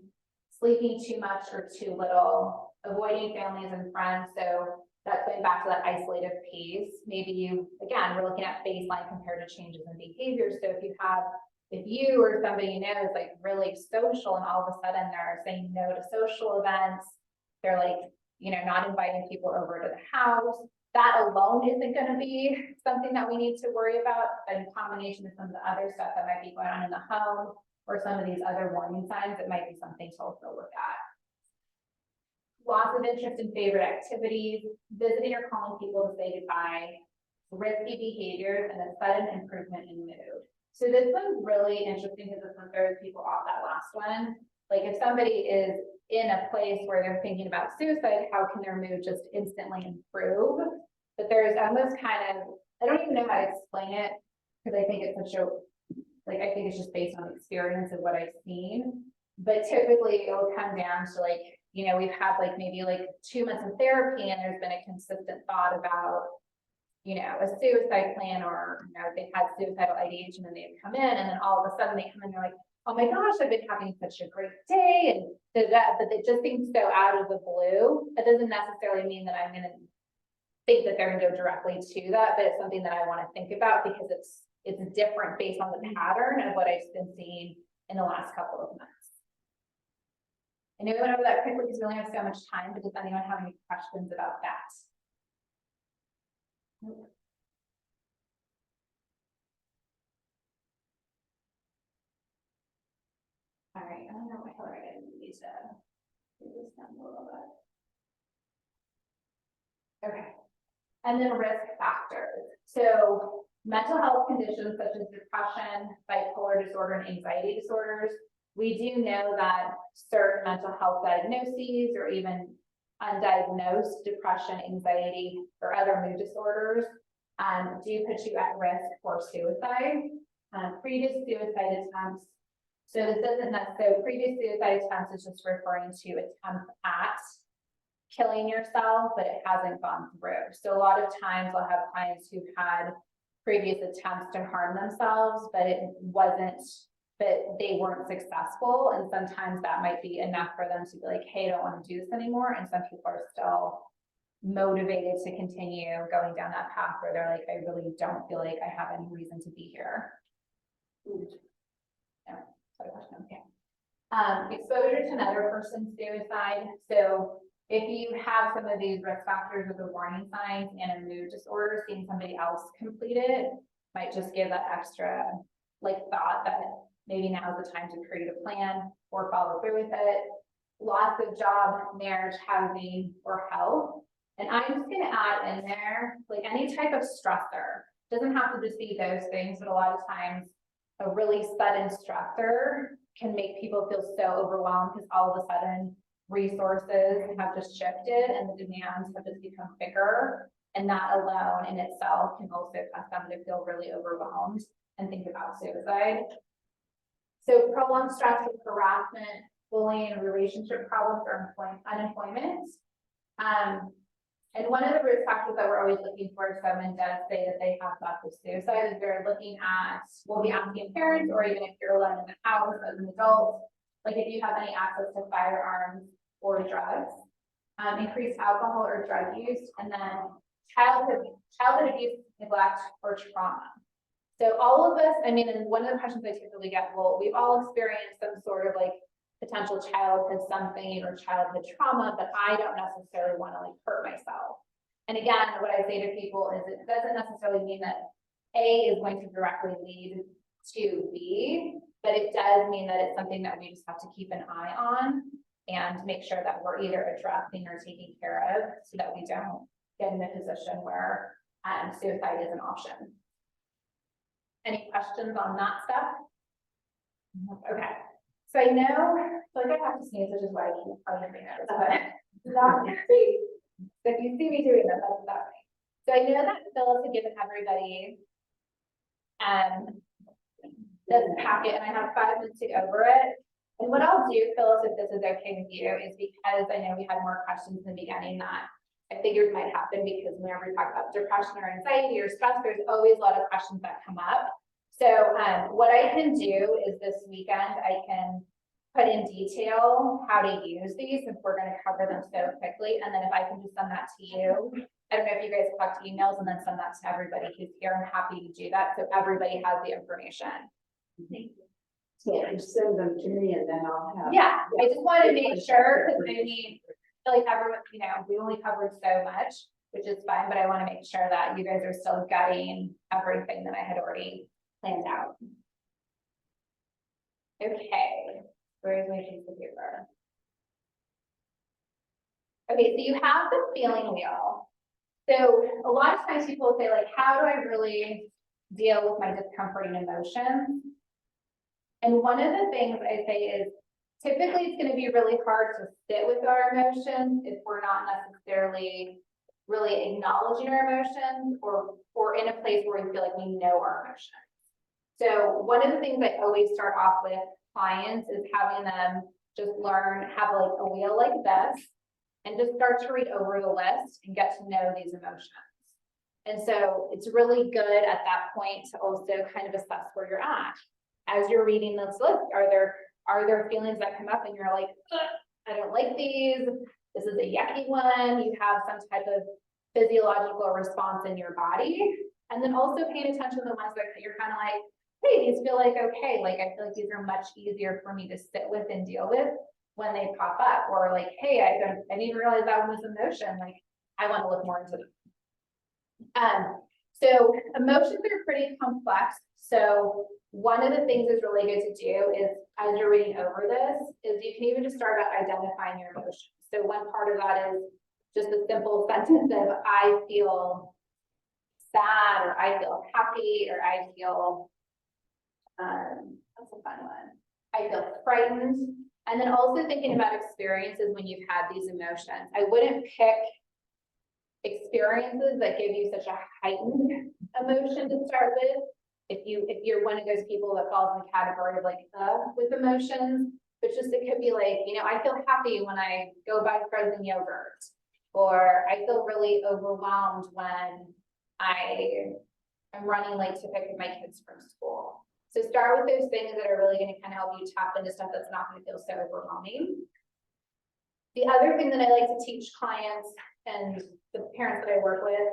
sleeping too much or too little, avoiding families and friends. So that's going back to that isolative piece. Maybe you, again, we're looking at baseline compared to changes in behavior. So if you or somebody you know is like really social and all of a sudden they're saying no to social events, they're like, you know, not inviting people over to the house, that alone isn't going to be something that we need to worry about, but in combination with some of the other stuff that might be going on in the home or some of these other warning signs, it might be something to also look at. Loss of interest in favorite activities, visiting or calling people to say goodbye, risky behaviors, and a sudden improvement in mood. So this one's really interesting because this one throws people off that last one. Like if somebody is in a place where they're thinking about suicide, how can their mood just instantly improve? But there's almost kind of, I don't even know how to explain it because I think it's such a, like, I think it's just based on experience of what I've seen. But typically it will come down to like, you know, we've had like maybe like 2 months of therapy and there's been a consistent thought about, you know, a suicide plan or, you know, they've had suicidal ideation and they've come in and then all of a sudden they come in and they're like, oh my gosh, I've been having such a great day and that, but it just seems so out of the blue. It doesn't necessarily mean that I'm going to think that they're going to go directly to that, but it's something that I want to think about because it's different based on the pattern of what I've been seeing in the last couple of months. I know we went over that quickly because we only have so much time, but does anyone have any questions about that? Nope. All right, I don't know what color I need to do this down a little bit. Okay, and then risk factors. So mental health conditions such as depression, bipolar disorder, and anxiety disorders. We do know that certain mental health diagnoses or even undiagnosed depression, anxiety, or other mood disorders do put you at risk for suicide. Previous suicide attempts. So this doesn't necessarily, previous suicide attempts is just referring to attempts at killing yourself, but it hasn't gone through. So a lot of times I'll have clients who've had previous attempts to harm themselves, but they weren't successful. And sometimes that might be enough for them to be like, hey, I don't want to do this anymore. And some people are still motivated to continue going down that path where they're like, I really don't feel like I have any reason to be here. Yeah, sorry, question. Okay. Exposure to another person's suicide. So if you have some of these risk factors or the warning signs and a mood disorder, seeing somebody else complete it might just give that extra like thought that maybe now is the time to create a plan or follow through with it. Loss of job, marriage, housing, or health. And I'm just going to add in there, like any type of stressor. Doesn't have to just be those things, but a lot of times a really sudden stressor can make people feel so overwhelmed because all of a sudden resources have just shifted and the demands have just become bigger. And that alone in itself can also cause them to feel really overwhelmed and think about suicide. So prolonged stress with harassment, bullying, relationship problems, or unemployment. And one of the risk factors that we're always looking for if someone does say that they have thoughts of suicide is we're looking at, we'll be asking parents, or even if you're alone in the house as an adult, like if you have any access to firearms or drugs, increased alcohol or drug use, and then childhood abuse, neglect, or trauma. So all of this, I mean, and one of the questions I typically get, well, we've all experienced some sort of like potential childhood something or childhood trauma, but I don't necessarily want to like hurt myself. And again, what I say to people is it doesn't necessarily mean that A is going to directly lead to B, but it does mean that it's something that we just have to keep an eye on and make sure that we're either addressing or taking care of so that we don't get in a position where suicide is an option. Any questions on that stuff? Okay. So I know, so I have to sneeze, which is why I keep telling you notice, but not see. So if you see me doing that, that's that way. So I know that Phyllis had given everybody this packet, and I have 5 minutes to go over it. And what I'll do, Phyllis, if this is okay with you, is because I know we had more questions in the beginning that I figured might happen because whenever we talk about depression or anxiety or stress, there's always a lot of questions that come up. So what I can do is this weekend, I can put in detail how to use these if we're going to cover them so quickly. And then if I can just send that to you, I don't know if you guys collect emails and then send that to everybody who's here. I'm happy to do that. So everybody has the information. Thank you. So you send them to me and then I'll have. Yeah, I just want to make sure because I mean, I feel like everyone, you know, we only covered so much, which is fine, but I want to make sure that you guys are still getting everything that I had already planned out. Okay, where's my piece of paper? Okay, so you have the feeling wheel. So a lot of times people say like, how do I really deal with my discomforting emotions? And one of the things I say is, typically it's going to be really hard to sit with our emotions if we're not necessarily really acknowledging our emotions or in a place where we feel like we know our emotions. So one of the things I always start off with clients is having them just learn, have like a wheel like this, and just start to read over the list and get to know these emotions. And so it's really good at that point to also kind of assess where you're at. As you're reading this list, are there feelings that come up and you're like, I don't like these, this is a yucky one, you have some type of physiological response in your body. And then also paying attention to the ones that you're kind of like, hey, these feel like okay, like I feel like these are much easier for me to sit with and deal with when they pop up, or like, hey, I didn't realize that one was emotion, like I want to look more into them. So emotions are pretty complex. So one of the things is really good to do is, as you're reading over this, is you can even just start out identifying your emotions. So one part of that is just a simple sentence of I feel sad, or I feel happy, or I feel, that's a fun one. I feel frightened. And then also thinking about experiences when you've had these emotions. I wouldn't pick experiences that give you such a heightened emotion to start with. If you're one of those people that falls in the category of like with emotions, but just it could be like, you know, I feel happy when I go buy frozen yogurt, or I feel really overwhelmed when I am running late to pick up my kids from school. So start with those things that are really going to kind of help you tap into stuff that's not going to feel so overwhelming. The other thing that I like to teach clients and the parents that I work with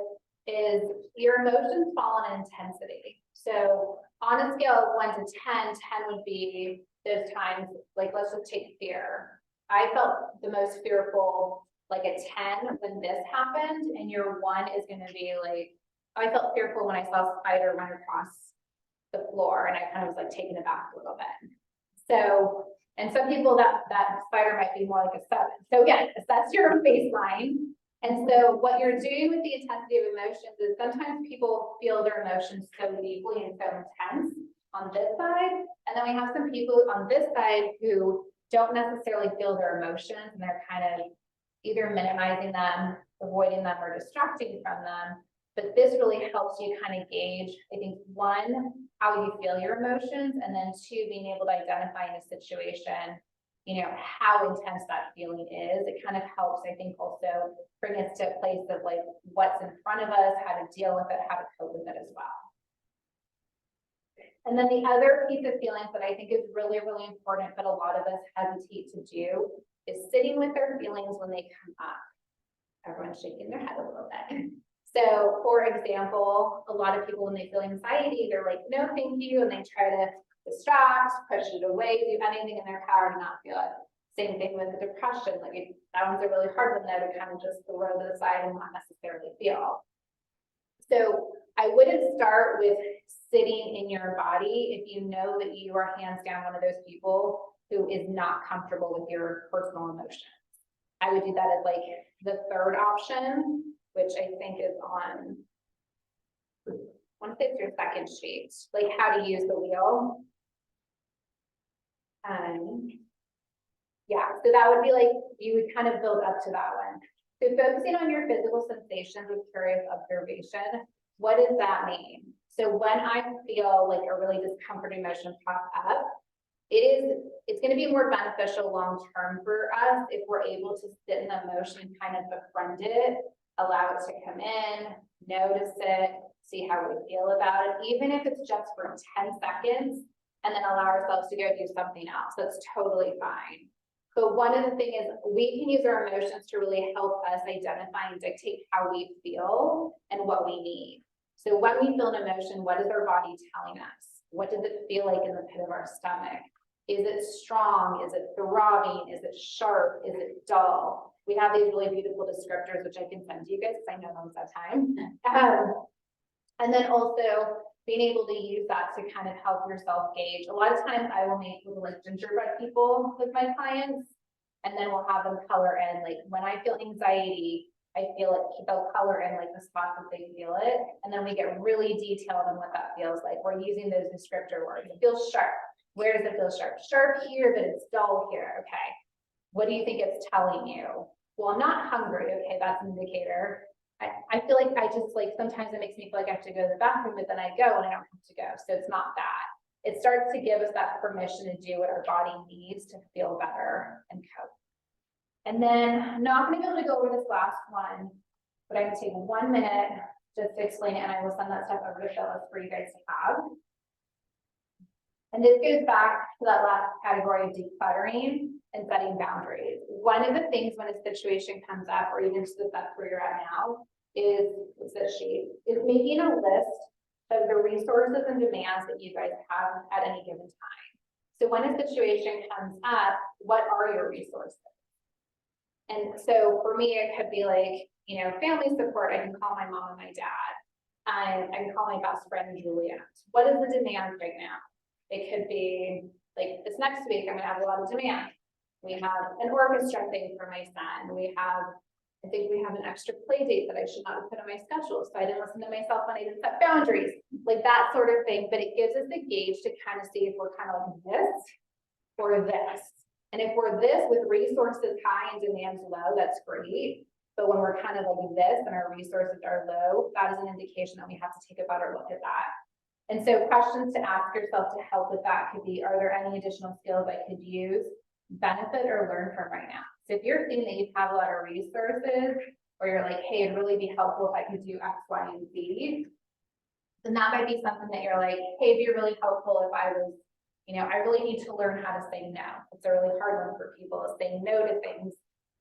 is your emotions fall in intensity. So on a scale of 1 to 10, 10 would be those times, like let's just take fear. I felt the most fearful, like a 10 when this happened, and your 1 is going to be like, I felt fearful when I saw a spider run across the floor, and I kind of was like taken aback a little bit. So, and some people that spider might be more like a 7. So again, that's your baseline. And so what you're doing with the intensity of emotions is sometimes people feel their emotions so deeply and so intense on this side. And then we have some people on this side who don't necessarily feel their emotions, and they're kind of either minimizing them avoiding them or distracting from them. But this really helps you kind of gauge, I think, one, how you feel your emotions, and then two, being able to identify in a situation, you know, how intense that feeling is. It kind of helps, I think, also bring us to a place of like what's in front of us, how to deal with it, how to cope with it as well. And then the other piece of feelings that I think is really, really important, but a lot of us hesitate to do, is sitting with their feelings when they come up. Everyone's shaking their head a little bit. So for example, a lot of people, when they feel anxiety, they're like, no, thank you. And they try to distract, push it away, do anything in their power to not feel it. Same thing with the depression. Like that one's a really hard one though, to kind of just throw to the side and not necessarily feel. So I wouldn't start with sitting in your body if you know that you are hands down one of those people who is not comfortable with your personal emotions. I would do that as like the third option, which I think is on, I want to say it's your second sheet, like how to use the wheel. Yeah, so that would be like, you would kind of build up to that one. So focusing on your physical sensations with curious observation, what does that mean? So when I feel like a really discomfort emotion pop up, it's going to be more beneficial long-term for us if we're able to sit in the emotion, kind of befriend it, allow it to come in, notice it, see how we feel about it, even if it's just for 10 seconds, and then allow ourselves to go do something else. That's totally fine. But one of the things is we can use our emotions to really help us identify and dictate how we feel and what we need. So when we feel an emotion, what is our body telling us? What does it feel like in the pit of our stomach? Is it strong? Is it throbbing? Is it sharp? Is it dull? We have these really beautiful descriptors, which I can send to you guys because I know them at time. And then also being able to use that to kind of help yourself gauge. A lot of times I will make little like gingerbread people with my clients, and then we'll have them color in, like when I feel anxiety, I feel it, they'll color in like the spots that they feel it. And then we get really detailed on what that feels like. We're using those descriptor words. It feels sharp. Where does it feel sharp? Sharp here, but it's dull here. Okay. What do you think it's telling you? Well, I'm not hungry. Okay, that's an indicator. I feel like I just like, sometimes it makes me feel like I have to go to the bathroom, but then I go and I don't have to go. So it's not that. It starts to give us that permission to do what our body needs to feel better and cope. And then I'm not going to be able to go over this last one, but I'm going to take 1 minute just to explain it, and I will send that stuff over to Phyllis for you guys to have. And this goes back to that last category of decluttering and setting boundaries. One of the things when a situation comes up, or even just that's where you're at now, is making a list of the resources and demands that you guys have at any given time. So when a situation comes up, what are your resources? And so for me, it could be like, you know, family support. I can call my mom and my dad. I can call my best friend, Juliet. What is the demand right now? It could be like this next week, I'm gonna have a lot of demand. We have an orchestra thing for my son. I think we have an extra play date that I should not have put on my schedule. So I didn't listen to myself when I didn't set boundaries, like that sort of thing. But it gives us a gauge to kind of see if we're kind of like this or this. And if we're this with resources high and demands low, that's great. But when we're kind of like this and our resources are low, that is an indication that we have to take a better look at that. And so questions to ask yourself to help with that could be, are there any additional skills I could use, benefit, or learn from right now? So if you're seeing that you have a lot of resources, or you're like, hey, it'd really be helpful if I could do X, Y, and Z, then that might be something that you're like, hey, it'd be really helpful if I was, you know, I really need to learn how to say no. It's a really hard one for people to say no to things.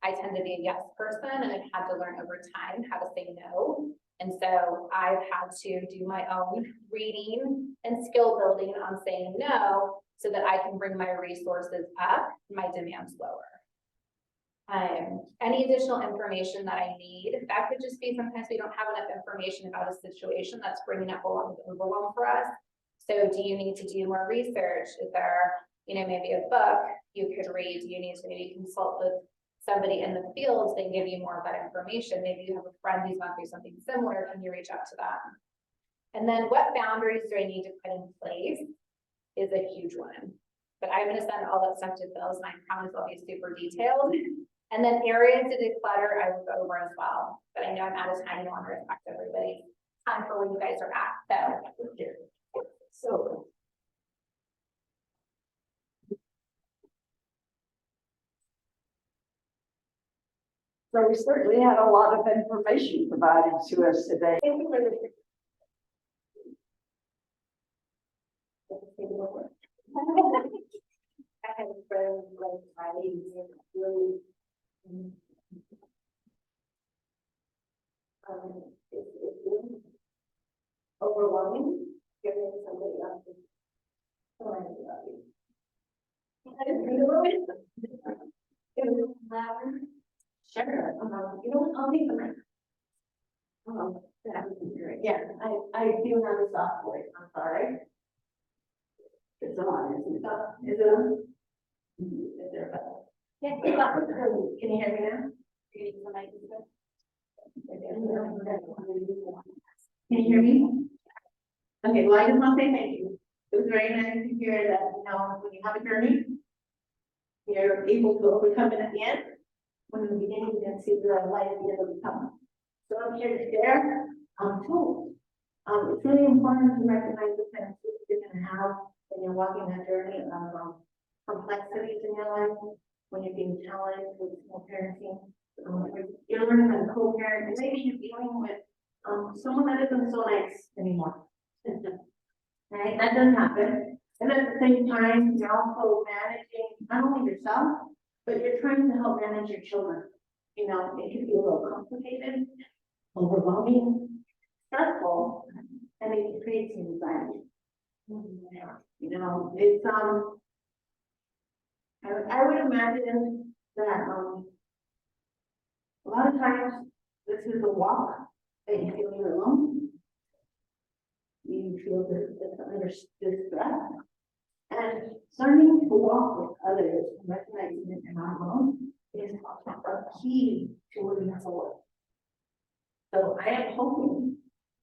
I tend to be a yes person, and I've had to learn over time how to say no. And so I've had to do my own reading and skill building on saying no, so that I can bring my resources up and my demands lower. Any additional information that I need, that could just be sometimes we don't have enough information about a situation that's bringing up a lot of overwhelm for us. So do you need to do more research? Is there, you know, maybe a book you could read? Do you need to maybe consult with somebody in the field? They give you more of that information. Maybe you have a friend who's gone through something similar. Can you reach out to them? And then what boundaries do I need to put in place is a huge one. But I'm going to send all that stuff to Phyllis, and I promise I'll be super detailed. And then areas to declutter, I will go over as well, but I know I'm out of time and I want to respect everybody's time for where you guys are at, So. So we certainly had a lot of information provided to us today. Thank you for the. I have a friend like really. It's really overwhelming, giving somebody else's. So I love you. I didn't think about it. It was louder. Sure, you know what, I'll leave them. Oh, that would be great. Yeah, I do have a soft voice, I'm sorry. It's on, isn't it? Is it on? Is there a button? Yeah, it's on. Can you hear me now? Can you use the mic? Can you hear me? Okay, well, I just want to say thank you. It was very nice to hear that, you know, when you have a journey, you're able to overcome it at the end. When in the beginning, you didn't see the light at the end of the tunnel. So I'm here to share, tools. It's really important to recognize the kind of tools you're gonna have when you're walking that journey of complexities in your life, when you're being challenged with parenting. You're learning how to co-parent, and maybe you're dealing with someone that isn't so nice anymore. Right, that does happen. And at the same time, you're also managing not only yourself, but you're trying to help manage your children. You know, it can be a little complicated, overwhelming, stressful, and it can create some anxiety. You know, it's I would imagine that a lot of times this is a walk that you feel you're alone. You feel this stress. And learning to walk with others and recognizing that you're not alone is a key to moving forward. So I am hoping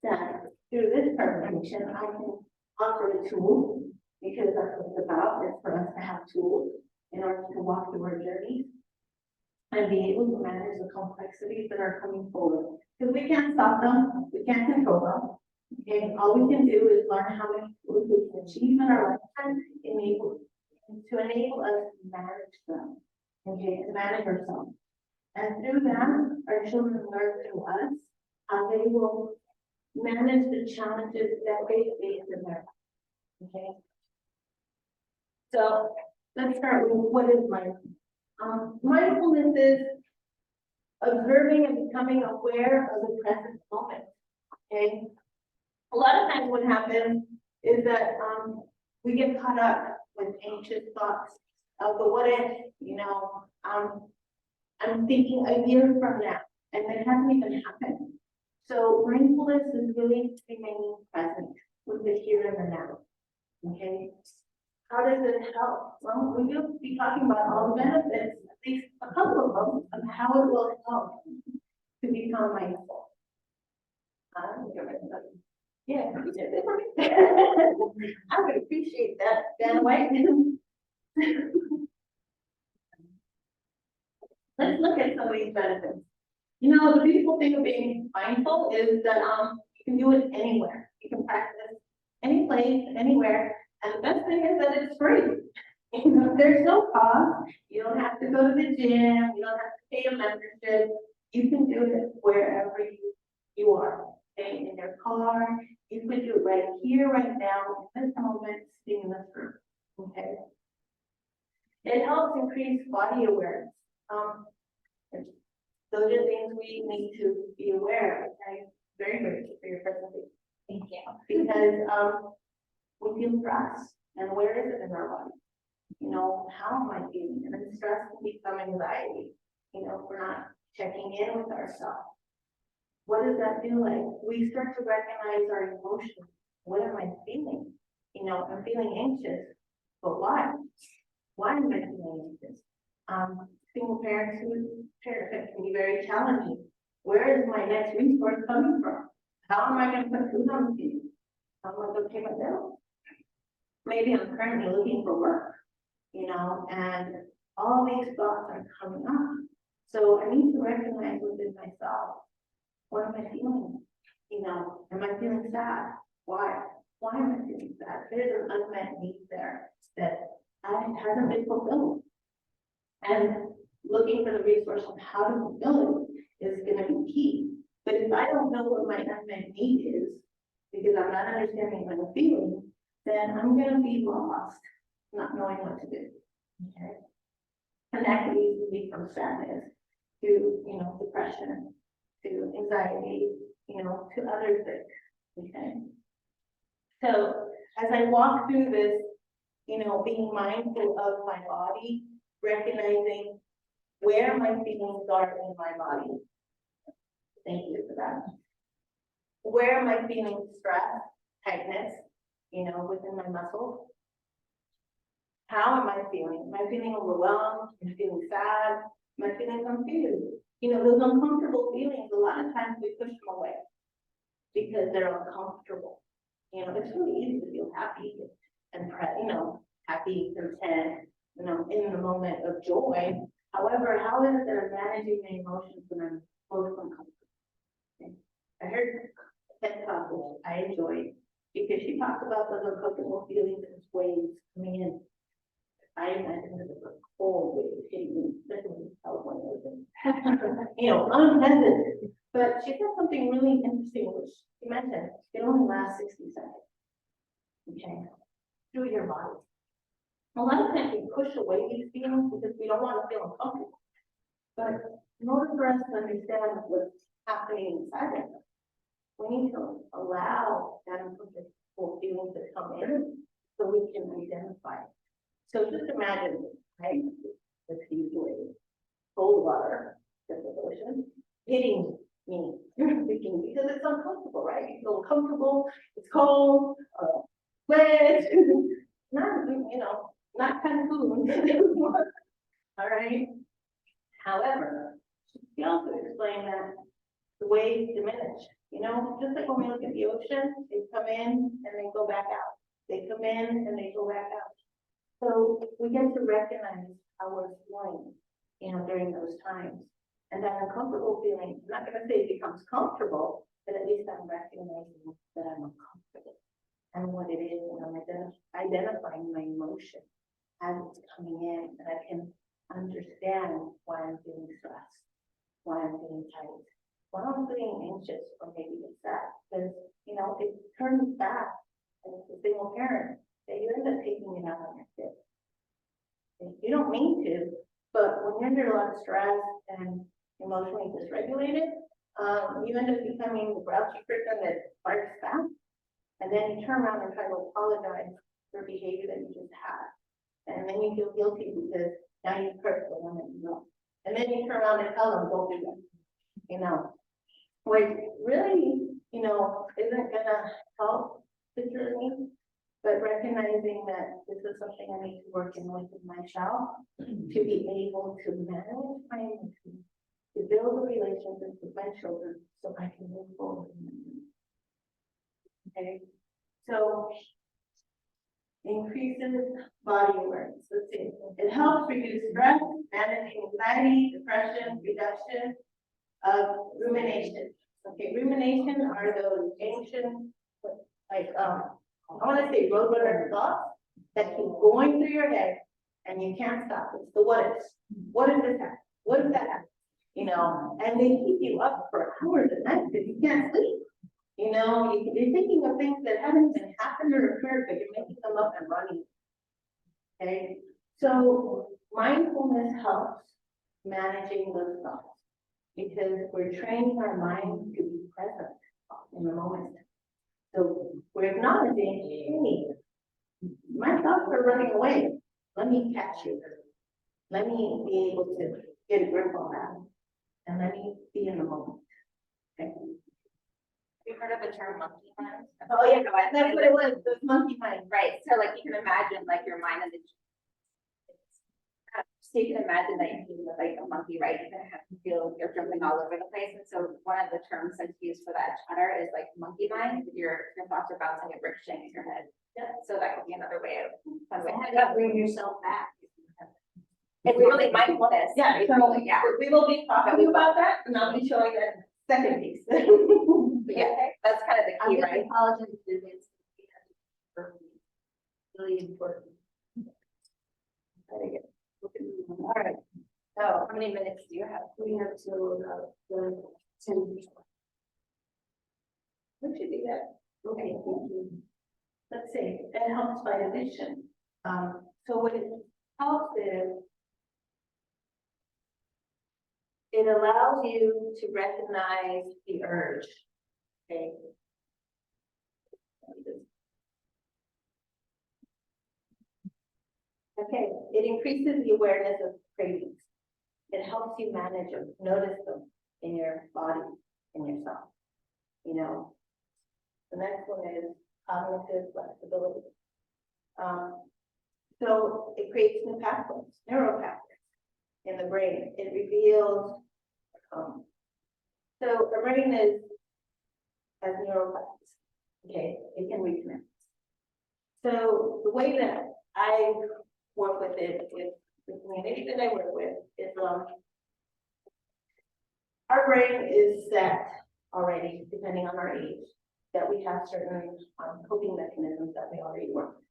that through this presentation, I can offer a tool, because that's what it's about, is for us to have tools in order to walk through our journeys and be able to manage the complexities that are coming forward. Because we can't stop them, we can't control them. Okay, all we can do is learn how many tools we can achieve in our lifetime to enable us to manage them. Okay, to manage ourselves. And through that, our children learn through us how they will manage the challenges that they face in their life. Okay. So let's start with what is mindfulness. Mindfulness is observing and becoming aware of the present moment. Okay. A lot of times what happens is that we get caught up with anxious thoughts of the what if, you know, I'm thinking a year from now, and it hasn't even happened. So mindfulness is really remaining present with the here and the now. Okay. How does it help? Well, we will be talking about all the benefits, at least a couple of them, of how it will help to become mindful. Yeah, I would appreciate that, Dan White. Let's look at some of these benefits. You know, the beautiful thing of being mindful is that you can do it anywhere. You can practice any place, anywhere. And the best thing is that it's free. You know, there's no cost. You don't have to go to the gym. You don't have to pay a membership. You can do it wherever you are. Okay? In your car. You can do it right here, right now, in this moment, sitting in this room. Okay. It helps increase body awareness. Those are things we need to be aware of. Okay? Very grateful for your presentation. Thank you. Because we feel stress, and where is it in our body? You know, how am I feeling? And then stress can become anxiety. You know, if we're not checking in with ourselves. What does that feel like? We start to recognize our emotions. What am I feeling? You know, I'm feeling anxious, but why? Why am I feeling anxious? Single parents can be very challenging. Where is my next resource coming from? How am I going to put food on the table? How am I going to pay my bills? Maybe I'm currently looking for work, you know, and all these thoughts are coming up. So I need to recognize within myself, what am I feeling? You know, am I feeling sad? Why? Why am I feeling sad? There's an unmet need there that hasn't been fulfilled. And looking for the resource on how to fulfill it is gonna be key. But if I don't know what my unmet need is, because I'm not understanding what I'm feeling, then I'm gonna be lost, not knowing what to do. Okay? And that can easily be from sadness to, you know, depression, to anxiety, you know, to other things. Okay? So as I walk through this, you know, being mindful of my body, recognizing where my feelings are in my body. Thank you for that. Where am I feeling stress, tightness, you know, within my muscles? How am I feeling? Am I feeling overwhelmed? Am I feeling sad? Am I feeling confused? You know, those uncomfortable feelings, a lot of times we push them away because they're uncomfortable. You know, it's really easy to feel happy and, you know, happy, content, you know, in the moment of joy. However, how is it that I'm managing my emotions when I'm most uncomfortable? Okay. I heard TED Talk, which I enjoyed, because she talked about those uncomfortable feelings as waves coming in. I imagine it was a cold wave hitting me, especially in California, you know, unpleasant. But she said something really interesting, which she mentioned, it only lasts 60 seconds. Okay, through your body. A lot of times we push away these feelings because we don't want to feel uncomfortable. But in order for us to understand what's happening inside of us, we need to allow that uncomfortable feelings to come in so we can identify it. So just imagine, right, this huge wave, cold water, the ocean, hitting me, because it's uncomfortable, right? You feel uncomfortable, it's cold, wet, not, you know, not Cancun. All right. However, she also explained that the waves diminish. You know, just like when we look at the ocean, they come in and they go back out. They come in and they go back out. So we get to recognize how we're feeling, you know, during those times. And that uncomfortable feeling, I'm not going to say it becomes comfortable, but at least I'm recognizing that I'm uncomfortable and what it is, and I'm identifying my emotion as it's coming in, and I can understand why I'm feeling stressed, why I'm feeling tight, why I'm feeling anxious, or maybe it's sad, because, you know, it turns back as a single parent that you end up taking it out on your kids. You don't mean to, but when you're under a lot of stress and emotionally dysregulated, you end up becoming the grouchy person that barks back, and then you turn around and try to apologize for behavior that you just had. And then you feel guilty because now you've hurt the one that you know. And then you turn around and tell them, don't do that. You know, which really, you know, isn't gonna help the journey, but recognizing that this is something I need to work in with my child to be able to manage my emotions, to build a relationship with my children so I can move forward. Okay, so increases body awareness. Let's see. It helps reduce stress, managing anxiety, depression, reduction of rumination. Okay, rumination are those ancient, like, I want to say roadrunner thoughts that keep going through your head and you can't stop. It's the what ifs. What if this happens? What if that happens? You know, and they keep you up for hours at night because you can't sleep. You know, you're thinking of things that haven't even happened or occurred, but you're making them up and running. Okay, so mindfulness helps managing those thoughts because we're training our mind to be present in the moment. So we're acknowledging, hey, my thoughts are running away. Let me catch you. Let me be able to get a grip on that. And let me be in the moment. Okay. Have you heard of the term monkey mind? Oh, yeah, that's what it was, the monkey mind. Right, so like you can imagine like your mind and the. So you can imagine that you're dealing with like a monkey, right? You're gonna have to feel you're jumping all over the place. And so one of the terms that's used for that chatter is like monkey mind. Your thoughts are bouncing and ricocheting in your head. Yeah. So that could be another way of. Bring yourself back. It's really mindfulness. Yeah, basically, yeah. we will be talking about that, and I'll be showing that second piece. But yeah, that's kind of the I'm key, gonna right? apologize in advance. Really important. Very good. All right. So how many minutes do you have? We have till the 10. We should do that. Okay, thank you. Let's see, it helps by addition. So what it helps is it allows you to recognize the urge. Okay. Okay, it increases the awareness of cravings. It helps you manage them, notice them in your body, in yourself. You know, the next one is cognitive flexibility. So it creates new pathways, neural pathways in the brain. It reveals, so the brain has neural pathways. Okay, it can reconnect. So the way that I work with it, with the community that I work with, is our brain is set already, depending on our age, that we have certain coping mechanisms that we already work with.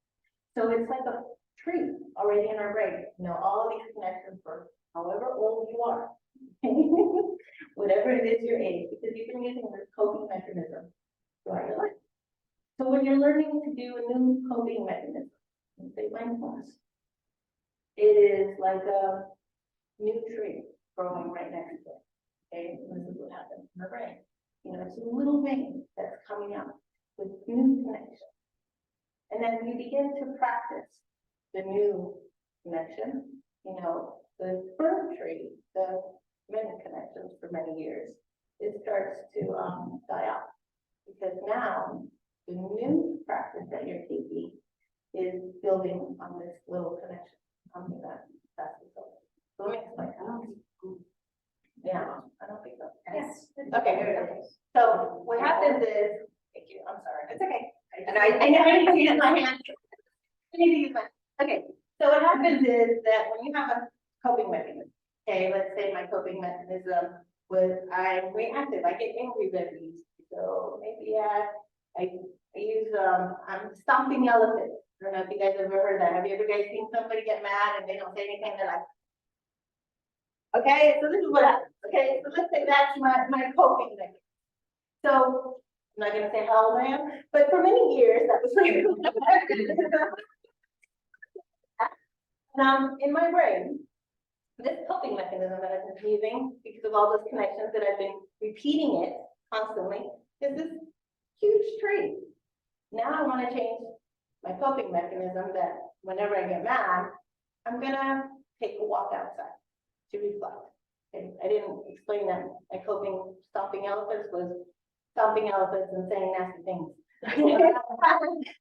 So it's like a tree already in our brain, you know, all of these connections for however old you are, whatever it is your age, because you've been using this coping mechanism throughout your life. So when you're learning to do a new coping mechanism, say mindfulness, it is like a new tree growing right next to it. Okay, and this is what happens in our brain. You know, it's a little vein that's coming out with new connection. And then you begin to practice the new connection, you know, the firm tree, the many connections for many years, it starts to die off. Because now the new practice that you're taking is building on this little connection. That's the goal. So let me explain. Yeah, I don't think so. Yes. Okay, good. So what happens is, thank you, I'm sorry. It's okay. And I need to use my hand. I need to use my, okay, so what happens is that when you have a coping mechanism, okay, let's say my coping mechanism was I'm reactive, I get angry very easily. So maybe I use, I'm stomping elephants. I don't know if you guys ever heard that. Have you ever guys seen somebody get mad and they don't say anything? They're like, okay, so this is what happens. Okay, so let's say that's my coping mechanism. So I'm not gonna say how old I am, but for many years that was like in my brain, this coping mechanism that I've been using because of all those connections that I've been repeating it constantly is this huge tree. Now I want to change my coping mechanism that whenever I get mad, I'm gonna take a walk outside to reflect. Okay, I didn't explain that my coping stomping elephants was stomping elephants and saying nasty things.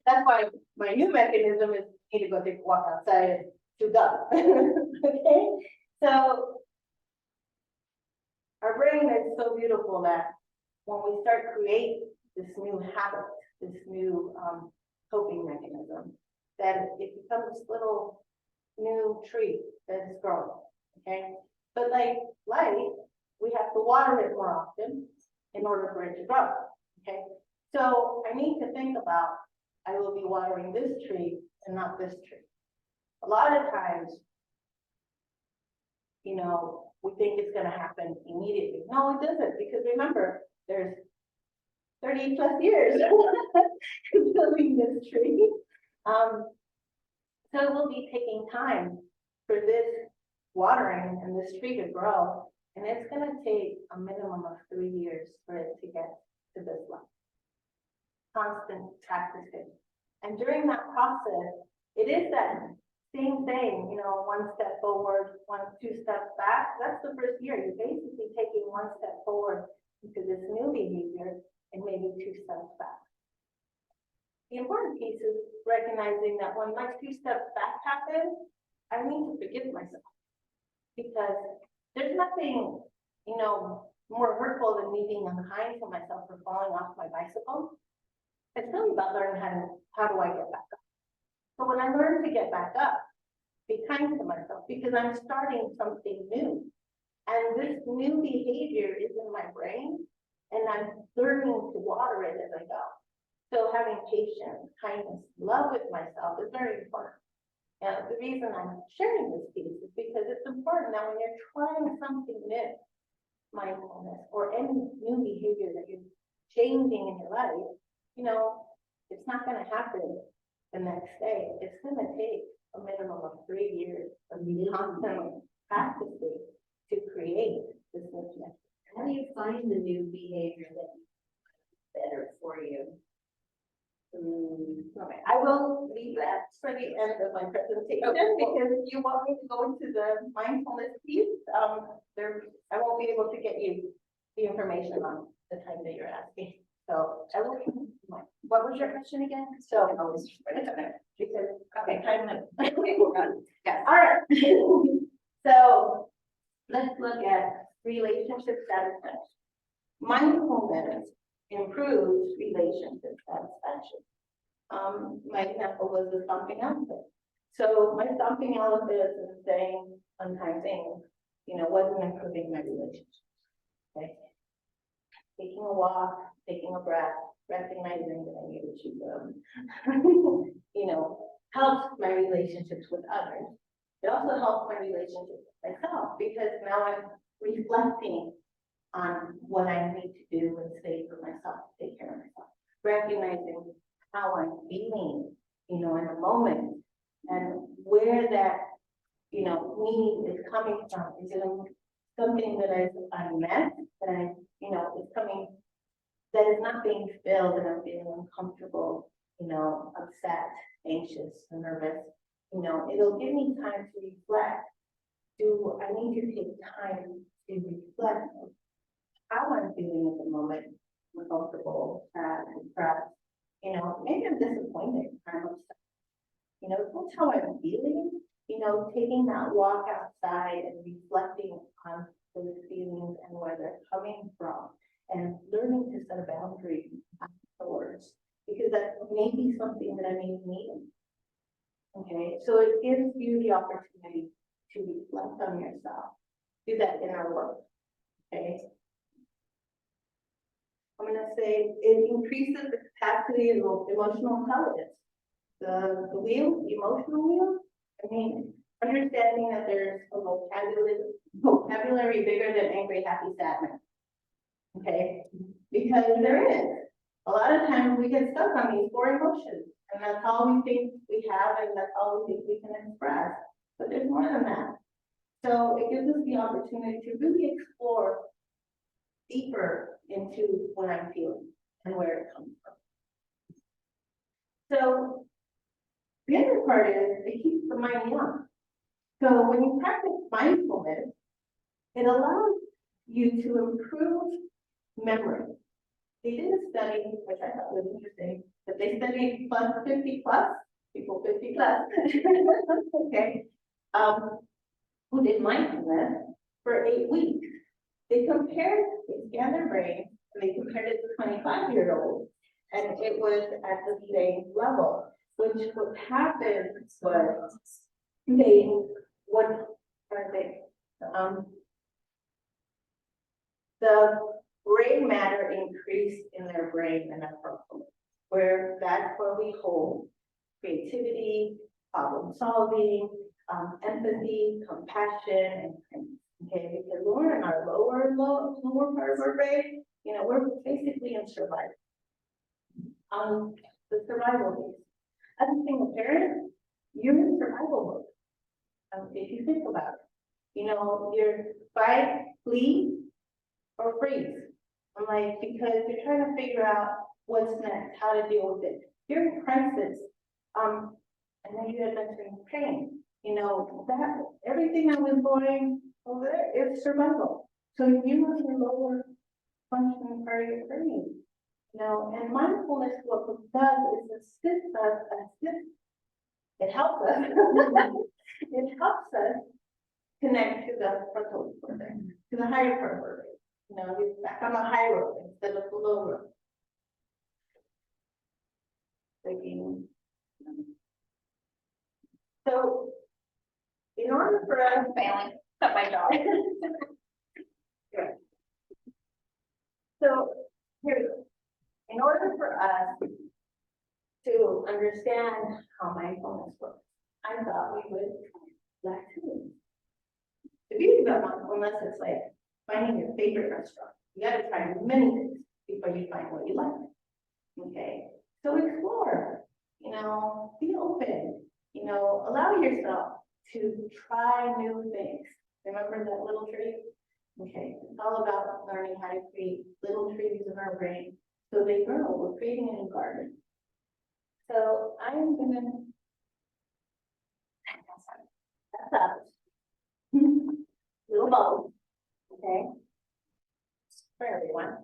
That's why my new mechanism is need to go take a walk outside and chew gum. Okay, so our brain is so beautiful that when we start to create this new habit, this new coping mechanism, that it becomes this little new tree that is growing. Okay, but like light, we have to water it more often in order for it to grow. Okay, so I need to think about, I will be watering this tree and not this tree. A lot of times, you know, we think it's going to happen immediately. No, it doesn't, because remember, there's 30 plus years building this tree. So it will be taking time for this watering and this tree to grow. And it's going to take a minimum of 3 years for it to get to this level. Constant practicing. And during that process, it is that same thing, you know, 1 step forward, 2 steps back. That's the first year. You're basically taking 1 step forward into this new behavior and maybe 2 steps back. The important piece is recognizing that when my 2 steps back happen, I need to forgive myself. Because there's nothing, you know, more hurtful than me being unkind to myself for falling off my bicycle. It's really about learning how do I get back up. So when I learn to get back up, be kind to myself because I'm starting something new. And this new behavior is in my brain and I'm learning to water it as I go. So having patience, kindness, love with myself is very important. And the reason I'm sharing this piece is because it's important that when you're trying something new, mindfulness or any new behavior that you're changing in your life, you know, it's not gonna happen the next day. It's gonna take a minimum of 3 years of constantly practicing to create this new connection. How do you find the new behavior that is better for you? Okay, I will leave that for the end of my presentation because if you want me to go into the mindfulness piece, I won't be able to get you the information on the time that you're asking. So I will. What was your question again? So, because, okay, time limit. Okay, we're done. Yes. All right. So let's look at relationship satisfaction. Mindfulness improves relationship satisfaction. My example was the stomping elephant. So my stomping elephant and saying unkind things, you know, wasn't improving my relationship. Okay. Taking a walk, taking a breath, recognizing that I needed to, you know, helps my relationships with others. It also helps my relationship with myself because now I'm reflecting on what I need to do and say for myself, to take care of myself, recognizing how I'm feeling, you know, in a moment and where that, you know, need is coming from. Is it something that I'm met, that I, you know, is coming, that is not being filled and I'm feeling uncomfortable, you know, upset, anxious, nervous, you know, it'll give me time to reflect. Do I need to take time to reflect on how I'm feeling at the moment? Uncomfortable, sad, depressed, you know, maybe I'm disappointed, I'm upset. You know, that's how I'm feeling, you know, taking that walk outside and reflecting on those feelings and where they're coming from and learning to set a boundary afterwards, because that may be something that I may need. Okay, so it gives you the opportunity to reflect on yourself, do that inner work. Okay. I'm gonna say it increases the capacity of emotional intelligence. The wheel, the emotional wheel, I mean, understanding that there's a vocabulary bigger than angry, happy, sadness. Okay, because there is. A lot of times we get stuck on these 4 emotions, and that's all we think we have, and that's all we think we can express. But there's more than that. So it gives us the opportunity to really explore deeper into what I'm feeling and where it comes from. So the other part is it keeps the mind young. So when you practice mindfulness, it allows you to improve memory. They did a study, which I thought was interesting, that they studied plus 50 plus, people 50 plus, okay, who did mindfulness for 8 weeks. They scanned their brain, and they compared it to 25-year-olds, and it was at the same level, which what happened was the gray matter increased in their brain and their frontal, where that's where we hold creativity, problem solving, empathy, compassion, and okay, because when we're in our lower part of our brain, you know, we're basically in survival. The survival piece. As a single parent, you're in survival mode. If you think about it, you know, you're fight, flee, or freeze. I'm like, because you're trying to figure out what's next, how to deal with it. You're in crisis. And then you had mentioned pain. You know, that everything I was going over there, it's survival. So you have your lower functioning part of your brain. You know, and mindfulness, what it does is it helps us. It helps us connect to the frontal cortex, to the higher part of our brain. You know, you're back on the high road instead of the low road. So in order for us, Failing at my job. so, here we go. In order for us to understand how mindfulness works, I thought we would try activities. The beauty about mindfulness is like finding your favorite restaurant. You gotta try many things before you find what you like. Okay, so explore, be open, allow yourself to try new things. Remember that little tree? Okay, it's all about learning how to create little trees in our brain so they grow. We're creating a new garden. So I'm gonna. That's up. Little bubbles. Okay. For everyone.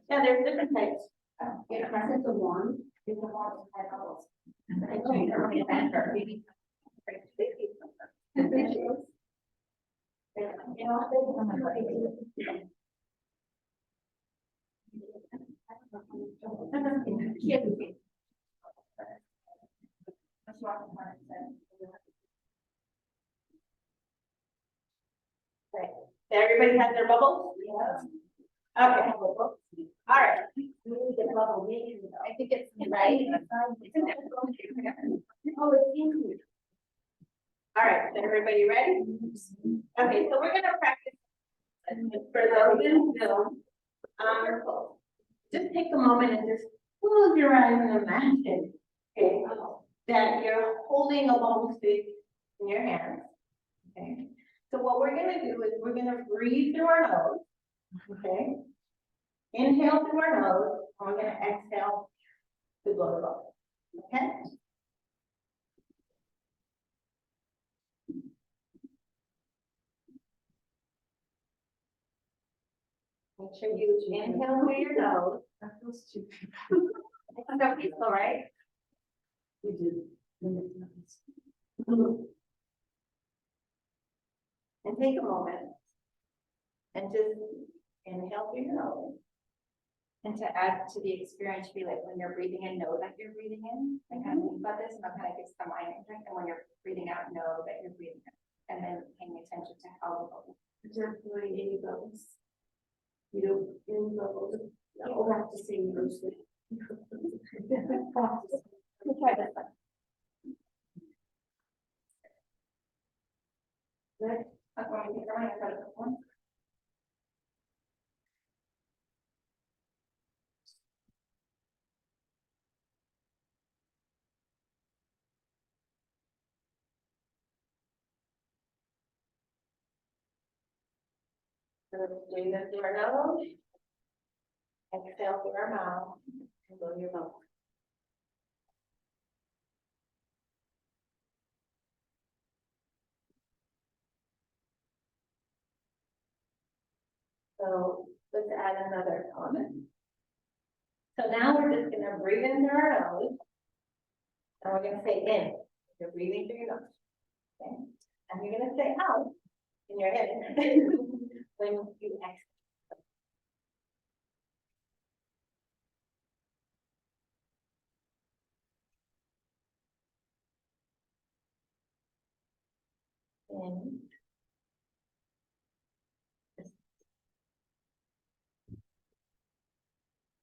Yeah, there's different types. Yeah, press it to one. You can watch my bubbles. Everybody has their bubbles? Okay. All right. I think it's right. Oh, it's in. All right, is everybody ready? Okay, so we're gonna practice. For those who know, just take a moment and just close your eyes and imagine, okay, that you're holding a bubble stick in your hands. Okay, so what we're gonna do is we're gonna breathe through our nose. Okay, inhale through our nose, and we're gonna exhale to blow the bubble. Okay. Make sure you inhale through your nose. That feels too. It's so peaceful, right? We did. And take a moment and just inhale through your nose. And to add to the experience, be like when you're breathing in, know that you're breathing in. I kind of think about this, and that kind of gives the mind impact. And when you're breathing out, know that you're breathing in. And then paying attention to how the Exactly, any bubbles. You know, any bubbles. You'll have to sing those. We'll try this one. Good. That's why we take our mind out of the one. So let's do this through our nose. Exhale through our mouth and blow your bubble. So let's add another comment. So now we're just gonna breathe in through our nose. And we're gonna say in. You're breathing through your nose. Okay. And you're gonna say out in your head when you exhale. In.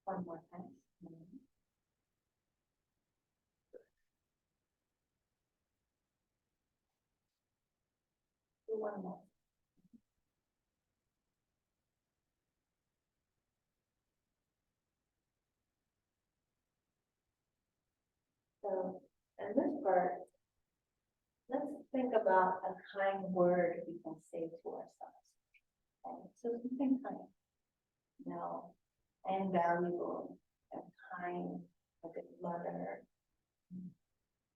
One more time. Do one more. So, and this part, let's think about a kind word we can say to ourselves. Okay, so something kind, I am valuable, I'm kind, a good mother.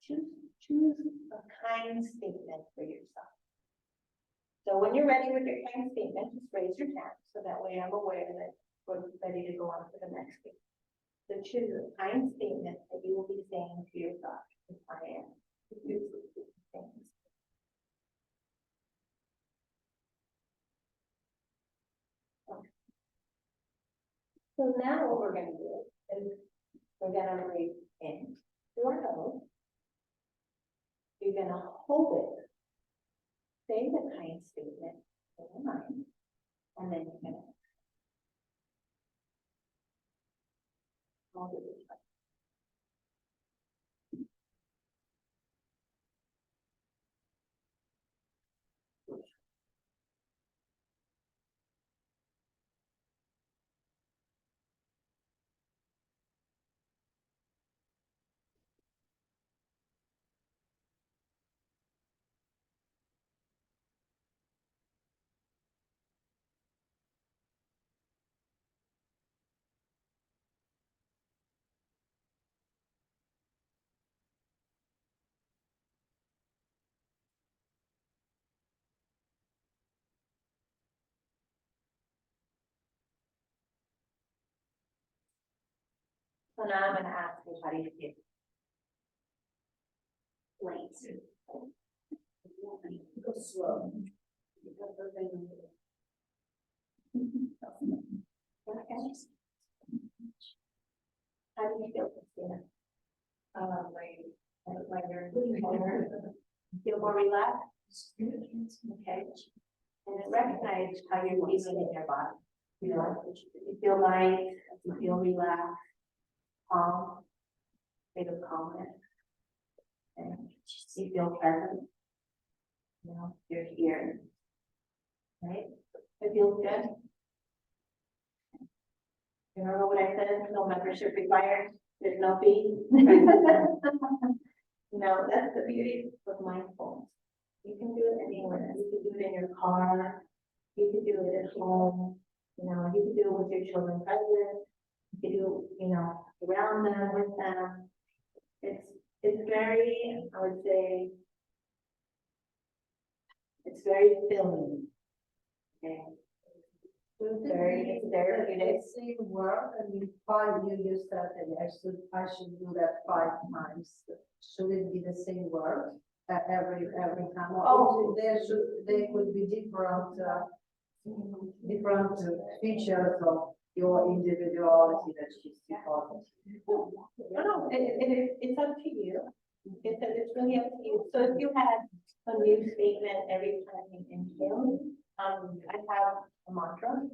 Choose a kind statement for yourself. So when you're ready with your kind statement, just raise your hand, so that way I'm aware that we're ready to go on to the next thing. So choose a kind statement that you will be saying to yourself, I am. So now what we're gonna do is we're gonna breathe in through our nose. You're gonna hold it. Say the kind statement in your mind, and then you're gonna hold it this way. So now I'm gonna ask you, how do you feel? Light. Go slow. Okay. How do you feel, Christina? Feel more relaxed? Okay. And then recognize how you're feeling in your body. You know, you feel light, you feel relaxed, calm, state of calmness. And you feel present. You know, you're here. Right? It feels good. You remember what I said? No membership required. There's no fee. No, that's the beauty of mindfulness. You can do it anywhere. You can do it in your car. You can do it at home. You know, you can do it with your children present. You can do, you know, around them, with them. It's very, I would say, it's very filling. Okay. It's very therapeutic. Same word, and in 5 years you said that I should do that 5 times. Should it be the same word every time? Or there could be different features of your individuality that she's developing. No, it's up to you. It's really up to you. So if you had a new statement every time you inhale, I have a mantra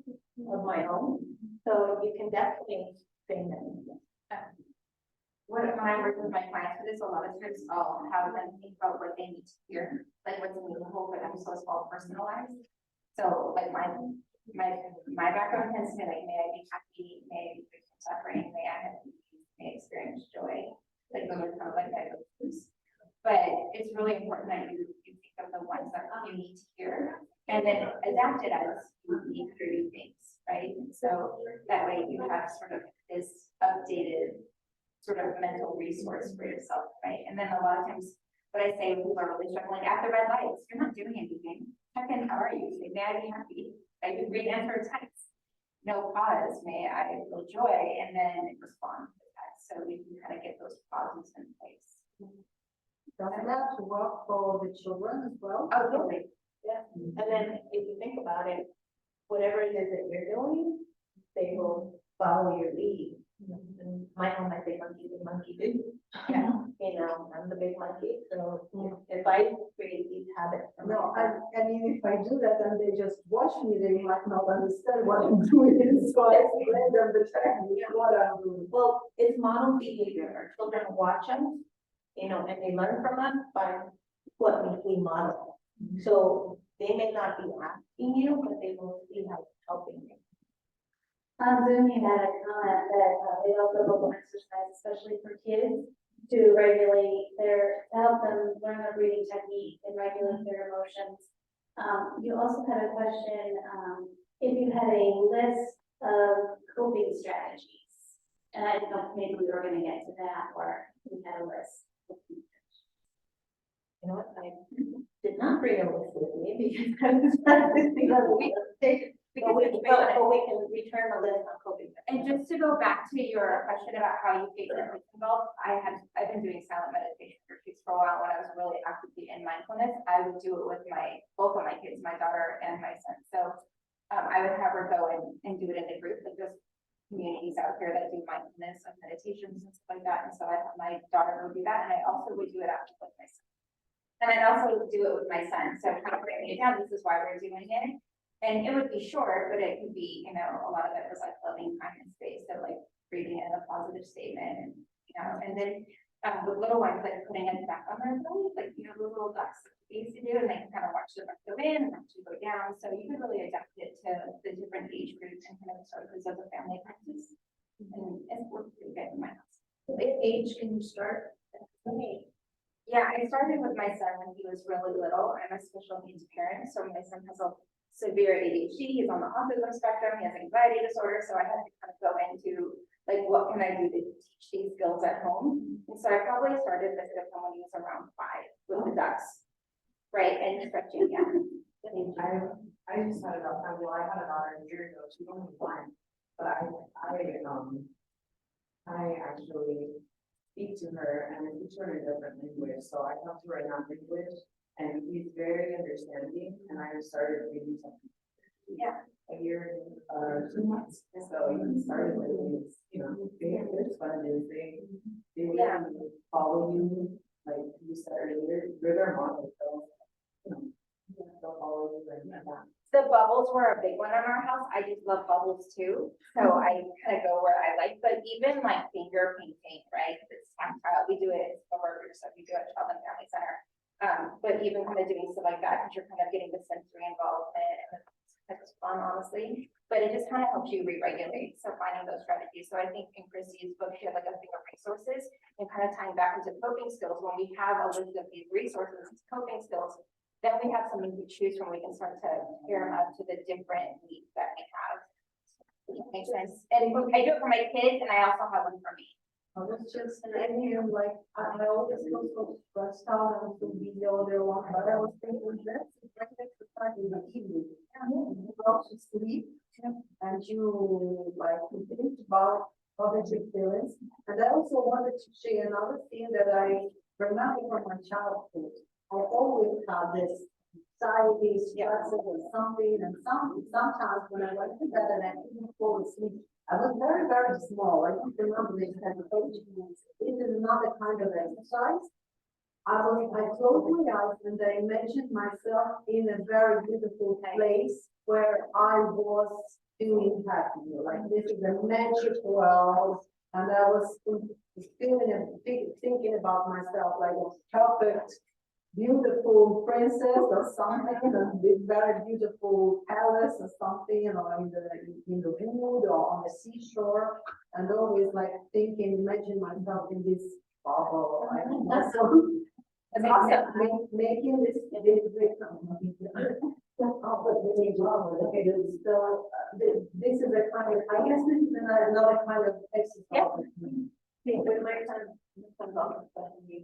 of my own, so you can definitely say that. When I work with my clients for this, a lot of times I'll have them think about what they need to hear, like what's meaningful for them, so it's all personalized. So like my background tends to be like, may I be happy, may I be free from suffering, may I have peace, may I experience joy, like those are kind of like my goals. But it's really important that you think of the ones that you need to hear and then adapt it as you need to do things, right? So that way you have sort of this updated sort of mental resource for yourself, right? And then a lot of times what I say when people are really struggling, at the red lights, you're not doing anything. Check in, how are you? Say, may I be happy? I could read answer a text. No pause, may I feel joy? And then respond to the text. So we can kind of get those pauses in place. Does that work for the children as well? Oh, totally. Yeah. And then if you think about it, whatever it is that you're doing, they will follow your lead. And my home, I say monkey do, monkey do. Yeah. You know, I'm the big monkey, so if I create these habits. No, I mean, if I do that and they just watch me, they might not understand what I'm doing, so I explain them the technique, what I'm doing. Well, it's model behavior. Our children watch us, you know, and they learn from us by what we model. So they may not be asking you, but they will see how it's helping you. On Zoom, you had a comment that they also vocal exercise, especially for kids, to regulate to help them learn their breathing technique and regulate their emotions. You also had a question, if you had a list of coping strategies, and I didn't know if maybe we were gonna get to that, or we had a list. You know what, I did not bring a list with me because I was practicing on the week. But we can return the list on coping. And just to go back to your question about how you get your kids involved, I've been doing silent meditation retreats for a while when I was really actively in mindfulness. I would do it with both of my kids, my daughter and my son. So I would have her go and do it in a group, and just communities out here that do mindfulness and meditations and stuff like that. And so I thought my daughter would do that, and I also would do it after with my son. And I'd also do it with my son. So kind of breaking it down, this is why we're doing it. And it would be short, but it could be, you know, a lot of it was like loving kindness space. So like reading in a positive statement, and, you know, and then with little ones, like putting it back on their belly, like, you know, the little ducks that we used to do, and they can kind of watch the duck go in and watch it go down. So you can really adapt it to the different age groups and kind of start this as a family practice. And it's worked pretty good in my house. What age can you start? Yeah, I started with my son when he was really little. I'm a special needs parent, so my son has a severe ADHD. He's on the autism spectrum. He has anxiety disorder. So I had to kind of go into like, what can I do to teach these skills at home? And so I probably started this with him when he was around 5 with the ducks, right? And stretching, yeah. I just had enough time, well, I had a daughter a year ago, she's only 1, but I actually speak to her and I teach her in a different language, so I talk to her in that language, and he's very understanding, and I started reading something. Yeah. A year, 2 months, so he started with these, you know, they're sponges, they really follow you, like you said earlier, you're their model, so, you know, they'll follow you like that. The bubbles were a big one in our house. I just love bubbles too. So I kind of go where I like, but even like finger painting, right? It's tactile. We do it for workers, so we do it at Child and Family Center. But even kind of doing stuff like that, because you're kind of getting the sensory involvement, and it's fun, honestly. But it just kind of helps you re-regulate. So finding those strategies. So I think in Chrissy's book, she had like a thing of resources, and kind of tying back into coping skills. When we have a list of these resources, coping skills, then we have something to choose from. We can start to pair them up to the different needs that we have. Makes sense. And I do it for my kids, and I also have one for me. I was just thinking, like, I always feel so stressed out and so busy all day long, but I was thinking that's a great exercise in the evening. You go to sleep and you like to think about other experience. And I also wanted to share another thing that I remember from my childhood. I always had this anxiety, stresses and something, and sometimes when I went to bed and I couldn't fall asleep, I was very, very small. I don't remember this kind of coaching. It is another kind of exercise. I closed my eyes and I imagined myself in a very beautiful place where I was feeling happy. Like this is a magic world. And I was feeling and thinking about myself like a perfect, beautiful princess or something, and this very beautiful palace or something, you know, in the wood or on the seashore, and always like thinking, imagine myself in this bubble. And awesome. Making this this is a kind of, I guess this is another kind of exercise. With my son,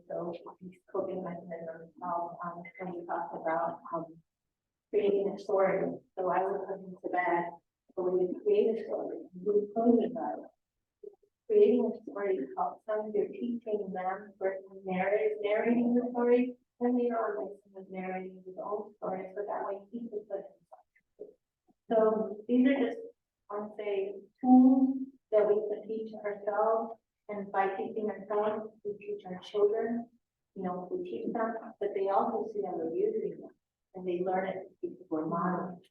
so he's coping mechanisms, when we talked about, creating a story. So I would put him to bed, but when you create a story, you would close your eyes. Creating a story helps them, you're teaching them versus narrating the story, and later on, like someone's narrating his own stories, but that way he can put himself. So these are just, I would say, tools that we can teach ourselves. And by teaching ourselves, we teach our children, you know, we teach them, but they also see that we're using them and they learn it because we're modeling.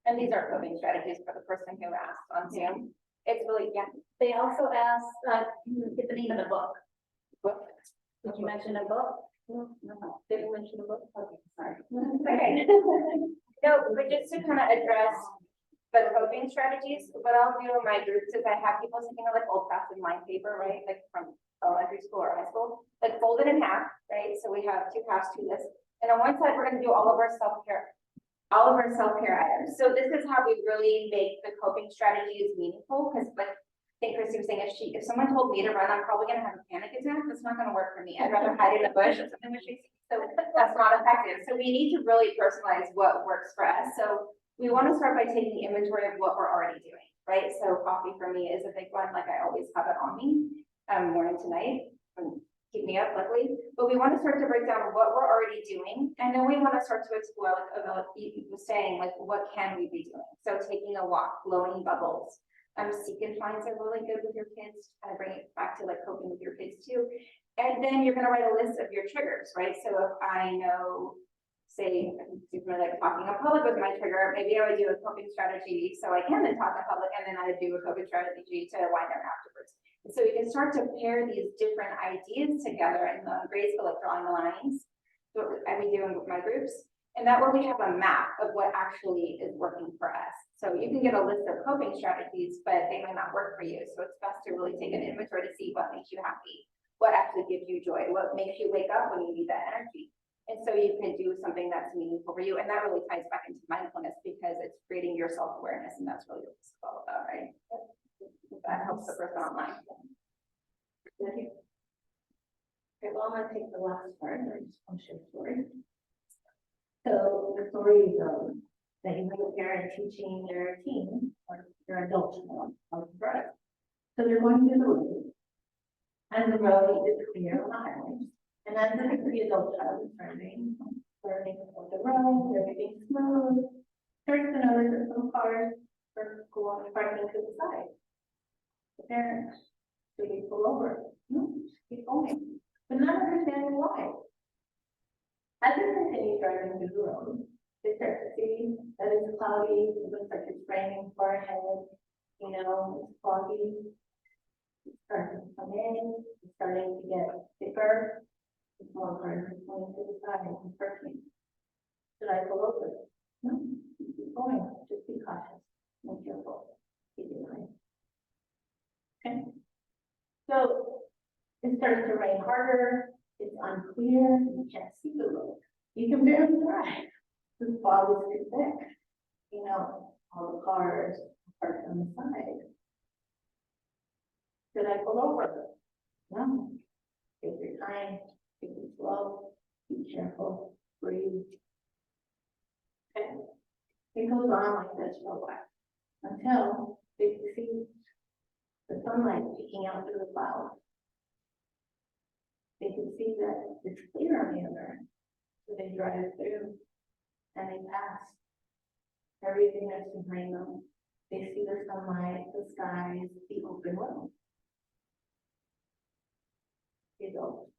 And these are coping strategies for the person who asked on Zoom. It's really, yeah. They also asked, get the name of the book. Did you mention a book? No, didn't mention the book. Okay, sorry. Okay. No, but just to kind of address the coping strategies, what I'll do in my groups is I have people taking like old fashioned line paper, right? Like from elementary school or high school, like fold it in half, right? So we have 2 halves to this. And on one side, we're going to do all of our self-care items. So this is how we really make the coping strategies meaningful. Because like I think Christy was saying, if someone told me to run, I'm probably going to have a panic attack. That's not going to work for me. I'd rather hide in a bush or something with Tracy. So that's not effective. So we need to really personalize what works for us. So we want to start by taking inventory of what we're already doing, right? So coffee for me is a big one. Like I always have it on me, morning to night, and keep me up, luckily. But we want to start to break down what we're already doing, and then we want to start to explore, like you were saying, like what can we be doing? So taking a walk, blowing bubbles, seek-and finds are really good with your kids, kind of bring it back to like coping with your kids too. And then you're gonna write a list of your triggers, right? So if I know, say, super like talking in public was my trigger, maybe I would do a coping strategy so I can then talk in public, and then I would do a coping strategy to wind down afterwards. And so you can start to pair these different ideas together in the grades for like drawing the lines. So I be doing with my groups. And that way we have a map of what actually is working for us. So you can get a list of coping strategies, but they may not work for you. So it's best to really take an inventory to see what makes you happy, what actually gives you joy, what makes you wake up when you need that energy. And so you can do something that's meaningful for you. And that really ties back into mindfulness because it's creating your self-awareness. And that's really what it's all about, right? That helps the person online. Okay, well, I'm gonna take the last part, and I just want to share a story. So the story is, that you have a parent teaching their teen, or their adult child, how to drive. So they're going to the road. And the road is clear on the highway. And as the adult child is driving, learning on the road, everything's smooth. Starts to notice that some cars are going parking to the side. The parents, so they pull over. No, keep going, but not understanding why. As they continue driving through the road, they start to see that it's cloudy, it looks like it's raining far ahead, you know, it's foggy. It's starting to come in, it's starting to get thicker. It's more cars are going to the side and parking. Should I pull over? No, keep going, just be cautious and careful. Keep it going. Okay. So it starts to rain harder, it's unclear, you can't see the road. You can barely drive. The fog is too thick. You know, all the cars parked on the side. Should I pull over? No. Take your time, take it slow, be careful, breathe. Okay. It goes on like this for a while until they see the sunlight peeking out through the clouds. They can see that it's clear on the other end. So they drive through and they pass everything that's behind them. They see the sunlight, the skies, the open road. They go,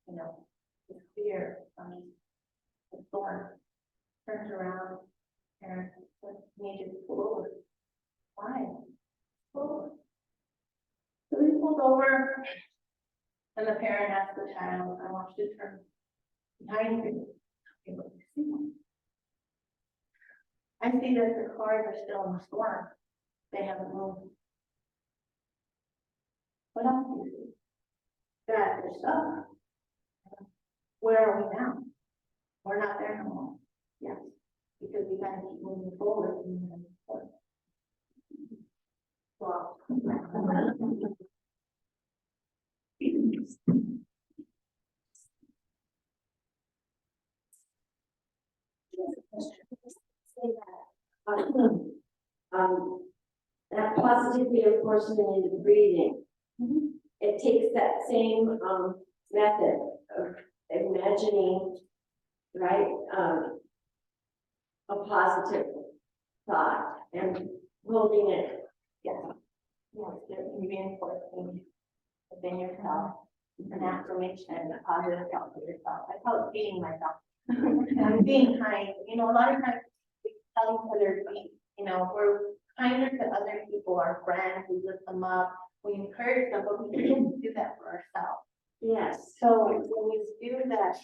you know, it's clear, the storm turns around and needs to pull over. Why? Pull over. So he pulled over. And the parent asked the child, I want you to turn behind you. Okay, what do you see? I see that the cars are still in the storm. They haven't moved. What else do you see? That they're stuck. Where are we now? We're not there no more. Yes, because we gotta keep moving forward. Wow. Say that positive reinforcement into the breathing. It takes that same method of imagining, right, a positive thought and holding it. Yes, yes, reinforcing within yourself, an affirmation, a positive thought for yourself. I call it feeding myself. I'm being kind. You know, a lot of times we tell each other, you know, we're kinder to other people, our friends, we lift them up, we encourage them, but we can't do that for ourselves. Yes. So when you do that,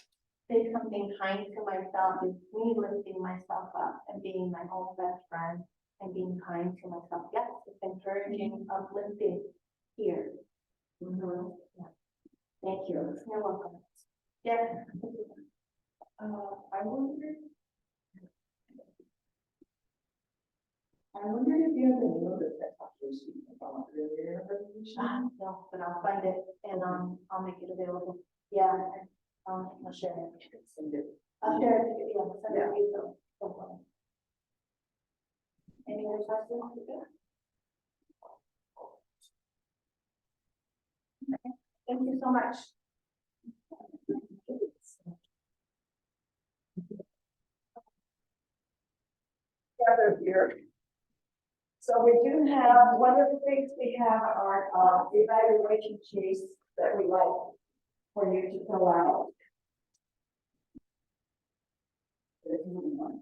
say something kind to myself is me lifting myself up and being my own best friend and being kind to myself. Yes, it's encouraging, uplifting here. Yeah. Thank you. You're welcome. Yes. I wonder if you have any notice that was about earlier. No, but I'll find it and I'll make it available. Yeah, I'll share it. Send it. I'll share it, yeah, I'll send it to you, so don't worry. Any other questions? Okay, thank you so much. Gather here. So we do have, one of the things we have are, evaluation sheets that we like for you to fill out. There's only one.